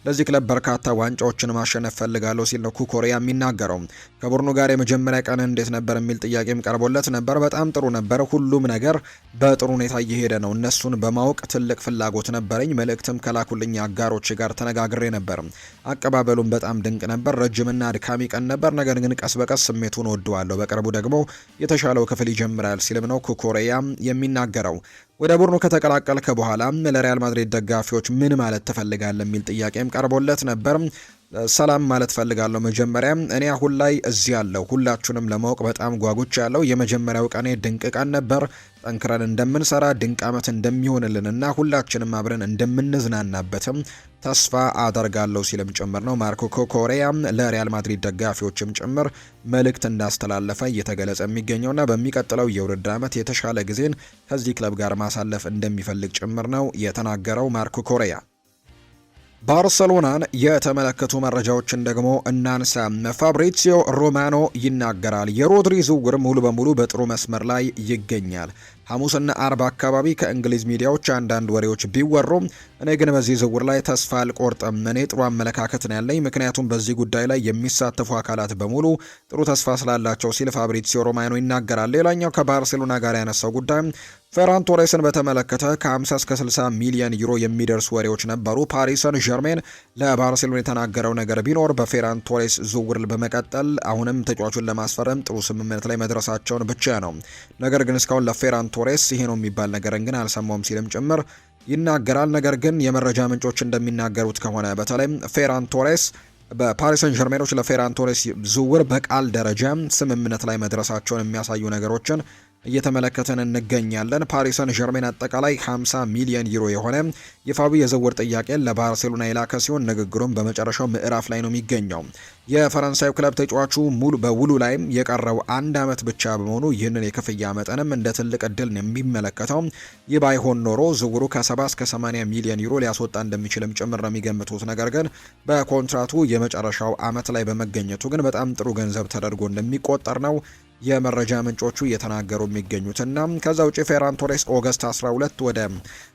ለዚህ ክለብ በርካታ ዋንጫዎችን ማሸነፍ ፈልጋለሁ ሲል ነው ኮሬያ የሚናገረው። ከቡድኑ ጋር የመጀመሪያ ቀን እንዴት ነበር የሚል ጥያቄም ቀርቦለት ነበር። በጣም ጥሩ ነበር። ሁሉም ነገር በጥሩ ሁኔታ እየሄደ ነው። እነሱን በማወቅ ትልቅ ፍላጎት ነበረኝ። መልእክትም ከላኩልኝ አጋሮች ጋር ተነጋግሬ ነበር። አቀባበሉም በጣም ድንቅ ነበር። ረጅምና አድካሚ ቀን ነበር፣ ነገር ግን ቀስ በቀስ ስሜቱን ወደዋለሁ። በቅርቡ ደግሞ የተሻለው ክፍል ይጀምራል ሲልም ነው ኮሬያ የሚናገረው። ወደ ቡድኑ ከተቀላቀልከ በኋላ ለሪያል ማድሪድ ደጋፊዎች ምን ማለት ትፈልጋለህ የሚል ጥያቄም ቀርቦለት ነበር። ሰላም ማለት ፈልጋለሁ። መጀመሪያ እኔ አሁን ላይ እዚህ ያለው ሁላችሁንም ለማወቅ በጣም ጓጉቻ ያለው የመጀመሪያው ቀኔ ድንቅ ቀን ነበር። ጠንክረን እንደምንሰራ ድንቅ ዓመት እንደሚሆንልንና ሁላችንም አብረን እንደምንዝናናበትም ተስፋ አደርጋለሁ ሲልም ጭምር ነው ማርኮ ኮሬያ ለሪያል ማድሪድ ደጋፊዎችም ጭምር መልእክት እንዳስተላለፈ እየተገለጸ የሚገኘውና በሚቀጥለው የውድድር ዓመት የተሻለ ጊዜን ከዚህ ክለብ ጋር ማሳለፍ እንደሚፈልግ ጭምር ነው የተናገረው ማርኮ ኮሬያ። ባርሰሎናን የተመለከቱ መረጃዎችን ደግሞ እናንሳ። ፋብሪዚዮ ሮማኖ ይናገራል። የሮድሪ ዝውውር ሙሉ በሙሉ በጥሩ መስመር ላይ ይገኛል። ሐሙስና አርብ አካባቢ ከእንግሊዝ ሚዲያዎች አንዳንድ ወሬዎች ቢወሩም እኔ ግን በዚህ ዝውውር ላይ ተስፋ አልቆርጥም። እኔ ጥሩ አመለካከት ነው ያለኝ፣ ምክንያቱም በዚህ ጉዳይ ላይ የሚሳተፉ አካላት በሙሉ ጥሩ ተስፋ ስላላቸው ሲል ፋብሪዚዮ ሮማኖ ይናገራል። ሌላኛው ከባርሴሎና ጋር ያነሳው ጉዳይ ፌራን ቶሬስን በተመለከተ ከ50 እስከ 60 ሚሊዮን ዩሮ የሚደርሱ ወሬዎች ነበሩ። ፓሪስ ሰን ዠርሜን ለባርሴሎና የተናገረው ነገር ቢኖር በፌራን ቶሬስ ዝውውር በመቀጠል አሁንም ተጫዋቹን ለማስፈረም ጥሩ ስምምነት ላይ መድረሳቸውን ብቻ ነው። ነገር ግን እስካሁን ለፌራን ቶሬስ ይሄ ነው የሚባል ነገርን ግን አልሰማውም ሲልም ጭምር ይናገራል። ነገር ግን የመረጃ ምንጮች እንደሚናገሩት ከሆነ በተለይም ፌራን ቶሬስ በፓሪስ ሰን ዠርሜኖች ለፌራን ቶሬስ ዝውውር በቃል ደረጃ ስምምነት ላይ መድረሳቸውን የሚያሳዩ ነገሮችን እየተመለከተን እንገኛለን። ፓሪስ ሰን ዠርሜን አጠቃላይ 50 ሚሊዮን ዩሮ የሆነ ይፋዊ የዝውውር ጥያቄን ለባርሴሎና የላከ ሲሆን ንግግሩም በመጨረሻው ምዕራፍ ላይ ነው የሚገኘው። የፈረንሳዩ ክለብ ተጫዋቹ ሙሉ በውሉ ላይም የቀረው 1 ዓመት ብቻ በመሆኑ ይህንን የክፍያ መጠንም እንደ ትልቅ እድል ነው የሚመለከተው። ይህ ባይሆን ኖሮ ዝውውሩ ከ70 እስከ 80 ሚሊዮን ዩሮ ሊያስወጣ እንደሚችልም ጭምር ነው የሚገምቱት። ነገር ግን በኮንትራቱ የመጨረሻው ዓመት ላይ በመገኘቱ ግን በጣም ጥሩ ገንዘብ ተደርጎ እንደሚቆጠር ነው የመረጃ ምንጮቹ እየተናገሩ የሚገኙትና ከዛ ውጪ ፌራን ቶሬስ ኦገስት 12 ወደ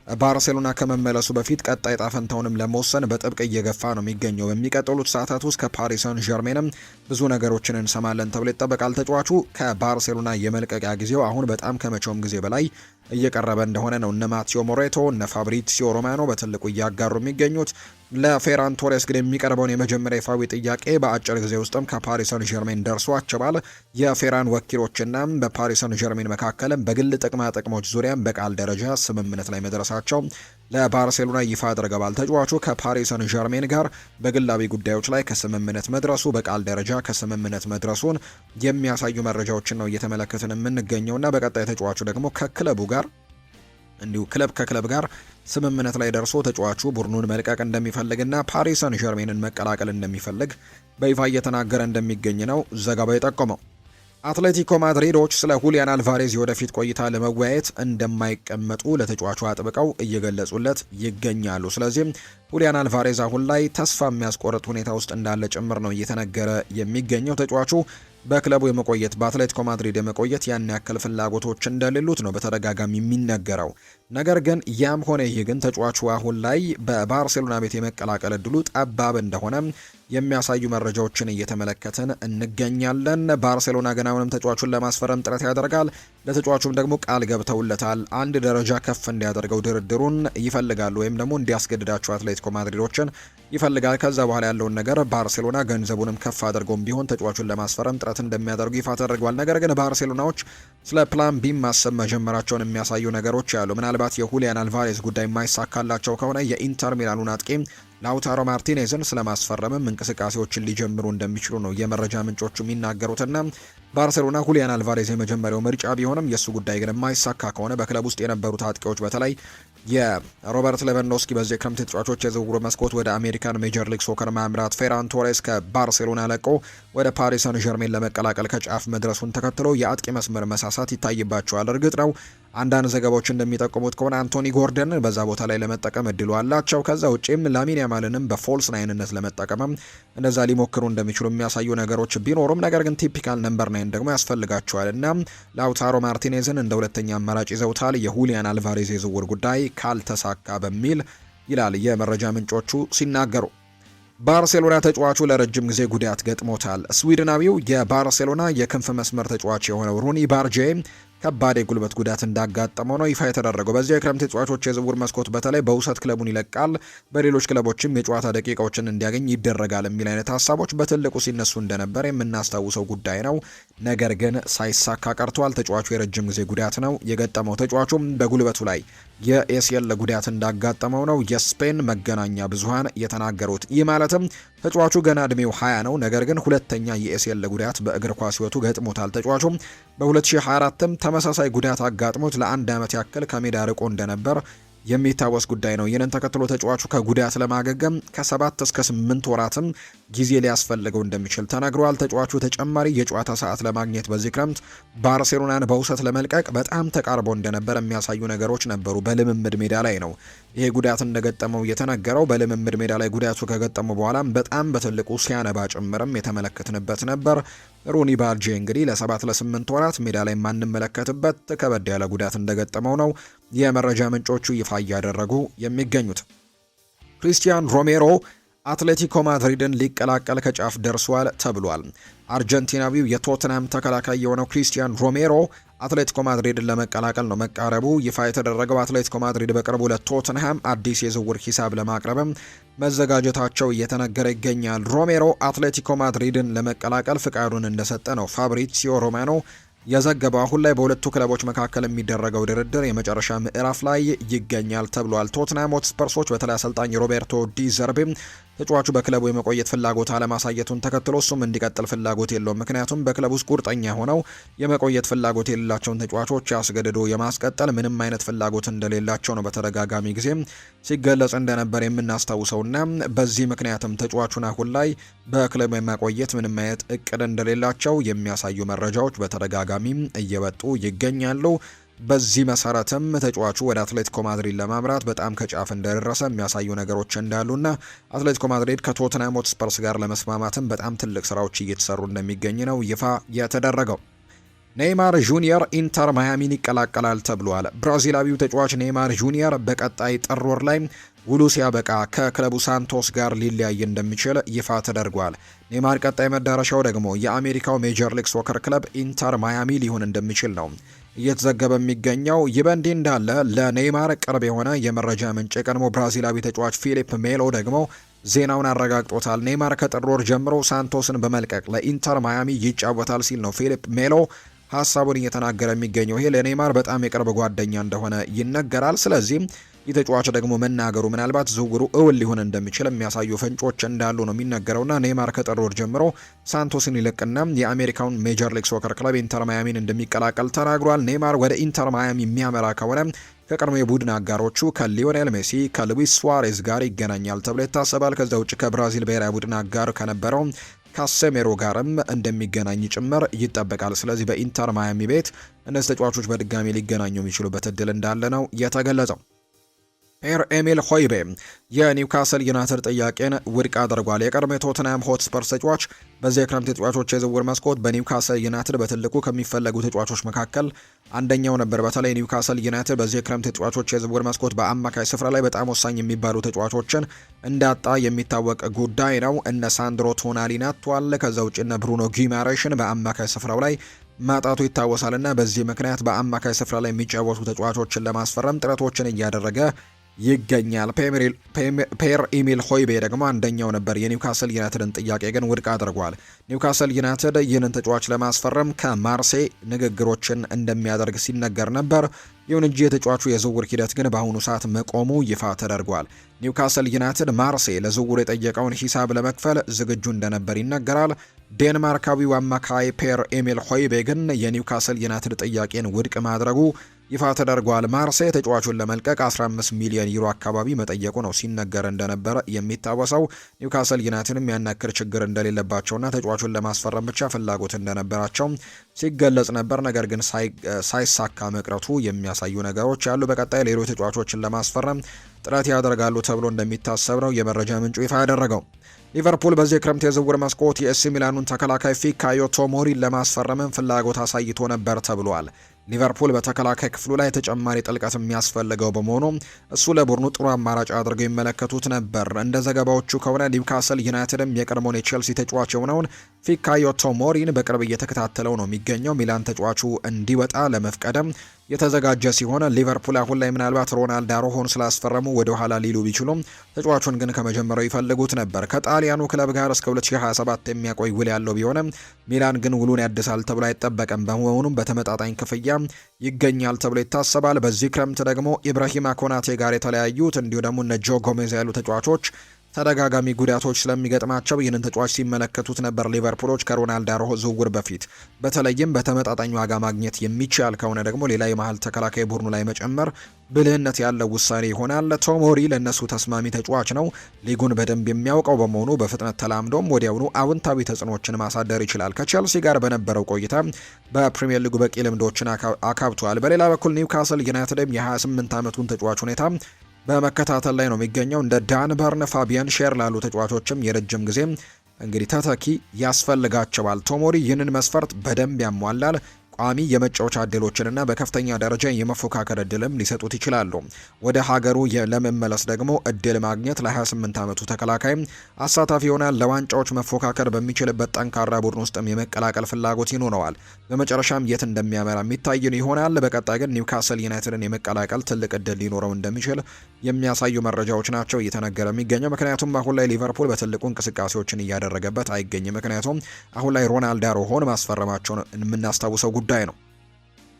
ባርሴሎና ከመመለሱ በፊት ቀጣይ ጣፈንታውንም ለመወሰን በጥብቅ እየገፋ ነው የሚገኘው። በሚቀጥሉት ሰዓታት ውስጥ ከፓሪስ ሰን ዠርሜንም ብዙ ነገሮችን እንሰማለን ተብሎ ይጠበቃል። ተጫዋቹ ከባርሴሎና የመልቀቂያ ጊዜው አሁን በጣም ከመቼውም ጊዜ በላይ እየቀረበ እንደሆነ ነው እነ ማቴዮ ሞሬቶ እነ ፋብሪሲዮ ሮማኖ በትልቁ እያጋሩ የሚገኙት። ለፌራን ቶሬስ ግን የሚቀርበውን የመጀመሪያ ይፋዊ ጥያቄ በአጭር ጊዜ ውስጥም ከፓሪስ ሰን ዠርሜን ደርሷቸዋል። የፌራን ወኪሎችና በፓሪስ ሰን ዠርሜን መካከልም በግል ጥቅማ ጥቅሞች ዙሪያም በቃል ደረጃ ስምምነት ላይ መድረሳቸው ለባርሴሎና ይፋ አድርገዋል። ተጫዋቹ ከፓሪስ ሰን ዠርሜን ጋር በግላዊ ጉዳዮች ላይ ከስምምነት መድረሱ በቃል ደረጃ ከስምምነት መድረሱን የሚያሳዩ መረጃዎችን ነው እየተመለከትን የምንገኘውና በቀጣይ ተጫዋቹ ደግሞ ከክለቡ ጋር እንዲሁ ክለብ ከክለብ ጋር ስምምነት ላይ ደርሶ ተጫዋቹ ቡድኑን መልቀቅ እንደሚፈልግና ፓሪስ ሰን ዠርሜንን መቀላቀል እንደሚፈልግ በይፋ እየተናገረ እንደሚገኝ ነው ዘገባው የጠቆመው። አትሌቲኮ ማድሪዶች ስለ ሁሊያን አልቫሬዝ የወደፊት ቆይታ ለመወያየት እንደማይቀመጡ ለተጫዋቹ አጥብቀው እየገለጹለት ይገኛሉ። ስለዚህም ሁሊያን አልቫሬዝ አሁን ላይ ተስፋ የሚያስቆርጥ ሁኔታ ውስጥ እንዳለ ጭምር ነው እየተነገረ የሚገኘው። ተጫዋቹ በክለቡ የመቆየት በአትሌቲኮ ማድሪድ የመቆየት ያን ያክል ፍላጎቶች እንደሌሉት ነው በተደጋጋሚ የሚነገረው። ነገር ግን ያም ሆነ ይህ ግን ተጫዋቹ አሁን ላይ በባርሴሎና ቤት የመቀላቀል እድሉ ጠባብ እንደሆነ የሚያሳዩ መረጃዎችን እየተመለከትን እንገኛለን። ባርሴሎና ግን አሁንም ተጫዋቹን ለማስፈረም ጥረት ያደርጋል። ለተጫዋቹም ደግሞ ቃል ገብተውለታል። አንድ ደረጃ ከፍ እንዲያደርገው ድርድሩን ይፈልጋሉ ወይም ደግሞ እንዲያስገድዳቸው አትሌቲኮ ማድሪዶችን ይፈልጋል። ከዛ በኋላ ያለውን ነገር ባርሴሎና ገንዘቡንም ከፍ አድርገውም ቢሆን ተጫዋቹን ለማስፈረም ጥረት እንደሚያደርጉ ይፋ ተደርጓል። ነገር ግን ባርሴሎናዎች ስለ ፕላን ቢ ማሰብ መጀመራቸውን የሚያሳዩ ነገሮች አሉ። ምናልባት የሁሊያን አልቫሬዝ ጉዳይ የማይሳካላቸው ከሆነ የኢንተር ሚላኑን አጥቂ ላውታሮ ማርቲኔዝን ስለማስፈረምም እንቅስቃሴዎችን ሊጀምሩ እንደሚችሉ ነው የመረጃ ምንጮቹ የሚናገሩትና ባርሴሎና ሁሊያን አልቫሬዝ የመጀመሪያው ምርጫ ቢሆንም የእሱ ጉዳይ ግን የማይሳካ ከሆነ በክለብ ውስጥ የነበሩት አጥቂዎች በተለይ የሮበርት ሌቫንዶስኪ በዚህ ክረምት ተጫዋቾች የዝውውር መስኮት ወደ አሜሪካን ሜጀር ሊግ ሶከር ማምራት ፌራን ቶሬስ ከባርሴሎና ለቆ ወደ ፓሪስ ሰን ዠርሜን ለመቀላቀል ከጫፍ መድረሱን ተከትሎ የአጥቂ መስመር መሳሳት ይታይባቸዋል። እርግጥ ነው አንዳንድ ዘገባዎች እንደሚጠቁሙት ከሆነ አንቶኒ ጎርደንን በዛ ቦታ ላይ ለመጠቀም እድሉ አላቸው። ከዛ ውጪም ላሚን ያማልንም በፎልስ ናይንነት ለመጠቀምም እንደዛ ሊሞክሩ እንደሚችሉ የሚያሳዩ ነገሮች ቢኖሩም ነገር ግን ቲፒካል ነምበር ናይን ደግሞ ያስፈልጋቸዋል እና ላውታሮ ማርቲኔዝን እንደ ሁለተኛ አማራጭ ይዘውታል። የሁሊያን አልቫሬዝ የዝውውር ጉዳይ ካልተሳካ በሚል ይላል የመረጃ ምንጮቹ ሲናገሩ። ባርሴሎና ተጫዋቹ ለረጅም ጊዜ ጉዳት ገጥሞታል። ስዊድናዊው የባርሴሎና የክንፍ መስመር ተጫዋች የሆነው ሩኒ ባርጄ ከባድ የጉልበት ጉዳት እንዳጋጠመው ነው ይፋ የተደረገው። በዚያ የክረምት ተጫዋቾች የዝውውር መስኮት በተለይ በውሰት ክለቡን ይለቃል፣ በሌሎች ክለቦችም የጨዋታ ደቂቃዎችን እንዲያገኝ ይደረጋል የሚል አይነት ሀሳቦች በትልቁ ሲነሱ እንደነበር የምናስታውሰው ጉዳይ ነው። ነገር ግን ሳይሳካ ቀርቷል። ተጫዋቹ የረጅም ጊዜ ጉዳት ነው የገጠመው። ተጫዋቹም በጉልበቱ ላይ የኤሲኤል ጉዳት እንዳጋጠመው ነው የስፔን መገናኛ ብዙሃን የተናገሩት። ይህ ማለትም ተጫዋቹ ገና እድሜው 20 ነው። ነገር ግን ሁለተኛ የኤሲኤል ጉዳት በእግር ኳስ ሕይወቱ ገጥሞታል። ተጫዋቹም በ2024ም ተመሳሳይ ጉዳት አጋጥሞት ለአንድ ዓመት ያክል ከሜዳ ርቆ እንደነበር የሚታወስ ጉዳይ ነው። ይህንን ተከትሎ ተጫዋቹ ከጉዳት ለማገገም ከ7 እስከ 8 ወራትም ጊዜ ሊያስፈልገው እንደሚችል ተናግረዋል። ተጫዋቹ ተጨማሪ የጨዋታ ሰዓት ለማግኘት በዚህ ክረምት ባርሴሎናን በውሰት ለመልቀቅ በጣም ተቃርቦ እንደነበር የሚያሳዩ ነገሮች ነበሩ። በልምምድ ሜዳ ላይ ነው ይሄ ጉዳት እንደገጠመው የተነገረው። በልምምድ ሜዳ ላይ ጉዳቱ ከገጠመው በኋላ በጣም በትልቁ ሲያነባ ጭምርም የተመለከትንበት ነበር። ሩኒ ባርጄ እንግዲህ ለ7 ለ8 ወራት ሜዳ ላይ የማንመለከትበት ከበድ ያለ ጉዳት እንደገጠመው ነው የመረጃ ምንጮቹ ይፋ እያደረጉ የሚገኙት። ክሪስቲያን ሮሜሮ አትሌቲኮ ማድሪድን ሊቀላቀል ከጫፍ ደርሷል ተብሏል። አርጀንቲናዊው የቶትናም ተከላካይ የሆነው ክሪስቲያን ሮሜሮ አትሌቲኮ ማድሪድን ለመቀላቀል ነው መቃረቡ ይፋ የተደረገው። አትሌቲኮ ማድሪድ በቅርቡ ለቶትንሃም አዲስ የዝውውር ሂሳብ ለማቅረብም መዘጋጀታቸው እየተነገረ ይገኛል። ሮሜሮ አትሌቲኮ ማድሪድን ለመቀላቀል ፍቃዱን እንደሰጠ ነው ፋብሪሲዮ ሮማኖ የዘገበው። አሁን ላይ በሁለቱ ክለቦች መካከል የሚደረገው ድርድር የመጨረሻ ምዕራፍ ላይ ይገኛል ተብሏል። ቶትናም ሆትስፐርሶች በተለይ አሰልጣኝ ሮቤርቶ ዲ ዘርቤም ተጫዋቹ በክለቡ የመቆየት ፍላጎት አለማሳየቱን ተከትሎ እሱም እንዲቀጥል ፍላጎት የለውም። ምክንያቱም በክለቡ ውስጥ ቁርጠኛ ሆነው የመቆየት ፍላጎት የሌላቸውን ተጫዋቾች ያስገድዶ የማስቀጠል ምንም አይነት ፍላጎት እንደሌላቸው ነው በተደጋጋሚ ጊዜም ሲገለጽ እንደነበር የምናስታውሰውና በዚህ ምክንያትም ተጫዋቹን አሁን ላይ በክለቡ የማቆየት ምንም አይነት እቅድ እንደሌላቸው የሚያሳዩ መረጃዎች በተደጋጋሚ እየወጡ ይገኛሉ። በዚህ መሰረትም ተጫዋቹ ወደ አትሌቲኮ ማድሪድ ለማምራት በጣም ከጫፍ እንደደረሰ የሚያሳዩ ነገሮች እንዳሉና አትሌቲኮ ማድሪድ ከቶትናም ሆትስፐርስ ጋር ለመስማማትም በጣም ትልቅ ስራዎች እየተሰሩ እንደሚገኝ ነው ይፋ የተደረገው። ኔይማር ጁኒየር ኢንተር ማያሚን ይቀላቀላል ተብሏል። ብራዚላዊው ተጫዋች ኔይማር ጁኒየር በቀጣይ ጥር ወር ላይ ውሉ ሲያበቃ ከክለቡ ሳንቶስ ጋር ሊለያይ እንደሚችል ይፋ ተደርጓል። ኔይማር ቀጣይ መዳረሻው ደግሞ የአሜሪካው ሜጀር ሊግ ሶከር ክለብ ኢንተር ማያሚ ሊሆን እንደሚችል ነው እየተዘገበ የሚገኘው። ይህ በእንዲህ እንዳለ ለኔይማር ቅርብ የሆነ የመረጃ ምንጭ የቀድሞ ብራዚላዊ ተጫዋች ፊሊፕ ሜሎ ደግሞ ዜናውን አረጋግጦታል። ኔይማር ከጥር ወር ጀምሮ ሳንቶስን በመልቀቅ ለኢንተር ማያሚ ይጫወታል ሲል ነው ፊሊፕ ሜሎ ሀሳቡን እየተናገረ የሚገኘው። ይሄ ለኔይማር በጣም የቅርብ ጓደኛ እንደሆነ ይነገራል። ስለዚህም ይህ ተጫዋች ደግሞ መናገሩ ምናልባት ዝውውሩ እውን ሊሆን እንደሚችል የሚያሳዩ ፍንጮች እንዳሉ ነው የሚነገረውና ኔይማር ከጥር ወር ጀምሮ ሳንቶስን ይለቅና የአሜሪካውን ሜጀር ሊግ ሶከር ክለብ ኢንተር ማያሚን እንደሚቀላቀል ተናግሯል። ኔይማር ወደ ኢንተር ማያሚ የሚያመራ ከሆነ ከቀድሞ የቡድን አጋሮቹ ከሊዮኔል ሜሲ ከሉዊስ ሱዋሬዝ ጋር ይገናኛል ተብሎ ይታሰባል። ከዛ ውጭ ከብራዚል ብሔራዊ ቡድን አጋር ከነበረው ካሴሜሮ ጋርም እንደሚገናኝ ጭምር ይጠበቃል። ስለዚህ በኢንተር ማያሚ ቤት እነዚህ ተጫዋቾች በድጋሚ ሊገናኙ የሚችሉበት እድል እንዳለ ነው የተገለጸው። ፒየር ኤሚል ሆይቤ የኒውካስል ዩናይትድ ጥያቄን ውድቅ አድርጓል። የቀድሞ የቶትንሃም ሆትስፐርስ ተጫዋች በዚህ የክረምት ተጫዋቾች የዝውውር መስኮት በኒውካስል ዩናይትድ በትልቁ ከሚፈለጉ ተጫዋቾች መካከል አንደኛው ነበር። በተለይ ኒውካስል ዩናይትድ በዚህ የክረምት ተጫዋቾች የዝውውር መስኮት በአማካይ ስፍራ ላይ በጣም ወሳኝ የሚባሉ ተጫዋቾችን እንዳጣ የሚታወቅ ጉዳይ ነው። እነ ሳንድሮ ቶናሊን አጥቷል። ከዛ ውጭ እነ ብሩኖ ጊማሬሽን በአማካይ ስፍራው ላይ ማጣቱ ይታወሳልና በዚህ ምክንያት በአማካይ ስፍራ ላይ የሚጫወቱ ተጫዋቾችን ለማስፈረም ጥረቶችን እያደረገ ይገኛል። ፒየር ኤሚል ሆይቤ ደግሞ አንደኛው ነበር። የኒውካስል ዩናይትድን ጥያቄ ግን ውድቅ አድርጓል። ኒውካስል ዩናይትድ ይህንን ተጫዋች ለማስፈረም ከማርሴይ ንግግሮችን እንደሚያደርግ ሲነገር ነበር። ይሁን እንጂ የተጫዋቹ የዝውውር ሂደት ግን በአሁኑ ሰዓት መቆሙ ይፋ ተደርጓል። ኒውካስል ዩናይትድ ማርሴይ ለዝውውር የጠየቀውን ሂሳብ ለመክፈል ዝግጁ እንደነበር ይነገራል። ዴንማርካዊው አማካይ ፒየር ኤሚል ሆይቤ ግን የኒውካስል ዩናይትድ ጥያቄን ውድቅ ማድረጉ ይፋ ተደርጓል። ማርሴይ ተጫዋቹን ለመልቀቅ 15 ሚሊዮን ዩሮ አካባቢ መጠየቁ ነው ሲነገር እንደነበረ የሚታወሰው። ኒውካስል ዩናይትድም ያናክር ችግር እንደሌለባቸውና ተጫዋቹን ለማስፈረም ብቻ ፍላጎት እንደነበራቸው ሲገለጽ ነበር። ነገር ግን ሳይሳካ መቅረቱ የሚያሳዩ ነገሮች ያሉ። በቀጣይ ሌሎች ተጫዋቾችን ለማስፈረም ጥረት ያደርጋሉ ተብሎ እንደሚታሰብ ነው የመረጃ ምንጩ ይፋ ያደረገው። ሊቨርፑል በዚህ ክረምት የዝውውር መስኮት የኤሲ ሚላኑን ተከላካይ ፊካዮ ቶሞሪን ለማስፈረምም ፍላጎት አሳይቶ ነበር ተብሏል። ሊቨርፑል በተከላካይ ክፍሉ ላይ ተጨማሪ ጥልቀት የሚያስፈልገው በመሆኑ እሱ ለቡድኑ ጥሩ አማራጭ አድርገው ይመለከቱት ነበር። እንደ ዘገባዎቹ ከሆነ ኒውካስል ዩናይትድም የቀድሞውን የቼልሲ ተጫዋች የሆነውን ፊካዮ ቶሞሪን በቅርብ እየተከታተለው ነው የሚገኘው። ሚላን ተጫዋቹ እንዲወጣ ለመፍቀድም የተዘጋጀ ሲሆን ሊቨርፑል አሁን ላይ ምናልባት ሮናልድ አሮሆን ስላስፈረሙ ወደ ኋላ ሊሉ ቢችሉም ተጫዋቹን ግን ከመጀመሪያው ይፈልጉት ነበር። ከጣሊያኑ ክለብ ጋር እስከ 2027 የሚያቆይ ውል ያለው ቢሆንም ሚላን ግን ውሉን ያድሳል ተብሎ አይጠበቅም። በመሆኑም በተመጣጣኝ ክፍያ ይገኛል ተብሎ ይታሰባል። በዚህ ክረምት ደግሞ ኢብራሂማ ኮናቴ ጋር የተለያዩት እንዲሁ ደግሞ እነ ጆ ጎሜዝ ያሉ ተጫዋቾች ተደጋጋሚ ጉዳቶች ስለሚገጥማቸው ይህንን ተጫዋች ሲመለከቱት ነበር ሊቨርፑሎች ከሮናልድ አሮሆ ዝውውር በፊት። በተለይም በተመጣጣኝ ዋጋ ማግኘት የሚቻል ከሆነ ደግሞ ሌላ የመሀል ተከላካይ ቡድኑ ላይ መጨመር ብልህነት ያለው ውሳኔ ይሆናል። ቶሞሪ ለእነሱ ተስማሚ ተጫዋች ነው። ሊጉን በደንብ የሚያውቀው በመሆኑ በፍጥነት ተላምዶም ወዲያውኑ አዎንታዊ ተጽዕኖችን ማሳደር ይችላል። ከቼልሲ ጋር በነበረው ቆይታ በፕሪሚየር ሊጉ በቂ ልምዶችን አካብቷል። በሌላ በኩል ኒውካስል ዩናይትድም የ28 ዓመቱን ተጫዋች ሁኔታ በመከታተል ላይ ነው የሚገኘው። እንደ ዳን በርን፣ ፋቢያን ሼር ላሉ ተጫዋቾችም የረጅም ጊዜ እንግዲህ ተተኪ ያስፈልጋቸዋል። ቶሞሪ ይህንን መስፈርት በደንብ ያሟላል። ቋሚ የመጫወቻ እድሎችንና በከፍተኛ ደረጃ የመፎካከር እድልም ሊሰጡት ይችላሉ። ወደ ሀገሩ ለመመለስ ደግሞ እድል ማግኘት ለ28 ዓመቱ ተከላካይ አሳታፊ ይሆናል። ለዋንጫዎች መፎካከር በሚችልበት ጠንካራ ቡድን ውስጥም የመቀላቀል ፍላጎት ይኖረዋል። በመጨረሻም የት እንደሚያመራ የሚታይን ይሆናል። በቀጣይ ግን ኒውካስል ዩናይትድን የመቀላቀል ትልቅ እድል ሊኖረው እንደሚችል የሚያሳዩ መረጃዎች ናቸው እየተነገረ የሚገኘው። ምክንያቱም አሁን ላይ ሊቨርፑል በትልቁ እንቅስቃሴዎችን እያደረገበት አይገኝም። ምክንያቱም አሁን ላይ ሮናልድ አሮሆን ማስፈረማቸውን የምናስታውሰው ጉዳይ ነው።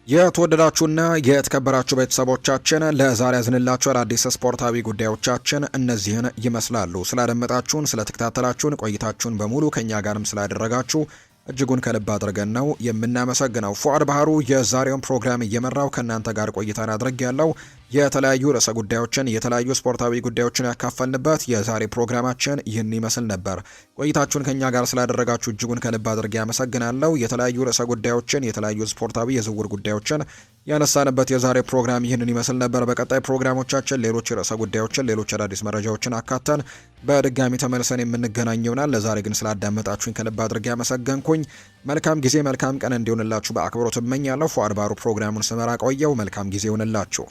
የተወደዳችሁና የተከበራችሁ ቤተሰቦቻችን ለዛሬ ያዝንላችሁ አዳዲስ ስፖርታዊ ጉዳዮቻችን እነዚህን ይመስላሉ። ስላደመጣችሁን፣ ስለተከታተላችሁን፣ ቆይታችሁን በሙሉ ከኛ ጋርም ስላደረጋችሁ እጅጉን ከልብ አድርገን ነው የምናመሰግነው። ፉአድ ባህሩ የዛሬውን ፕሮግራም እየመራው ከእናንተ ጋር ቆይታን አድርግ ያለው የተለያዩ ርዕሰ ጉዳዮችን የተለያዩ ስፖርታዊ ጉዳዮችን ያካፈልንበት የዛሬ ፕሮግራማችን ይህን ይመስል ነበር። ቆይታችሁን ከኛ ጋር ስላደረጋችሁ እጅጉን ከልብ አድርጌ አመሰግናለሁ። የተለያዩ ርዕሰ ጉዳዮችን የተለያዩ ስፖርታዊ የዝውውር ጉዳዮችን ያነሳንበት የዛሬ ፕሮግራም ይህንን ይመስል ነበር። በቀጣይ ፕሮግራሞቻችን ሌሎች ርዕሰ ጉዳዮችን ሌሎች አዳዲስ መረጃዎችን አካተን በድጋሚ ተመልሰን የምንገናኝ ይሆናል። ለዛሬ ግን ስላዳመጣችሁኝ ከልብ አድርጌ አመሰገንኩኝ። መልካም ጊዜ መልካም ቀን እንዲሆንላችሁ በአክብሮት እመኛለሁ። ፉአድ ባሩ ፕሮግራሙን ስመራ ቆየው። መልካም ጊዜ ይሆንላችሁ።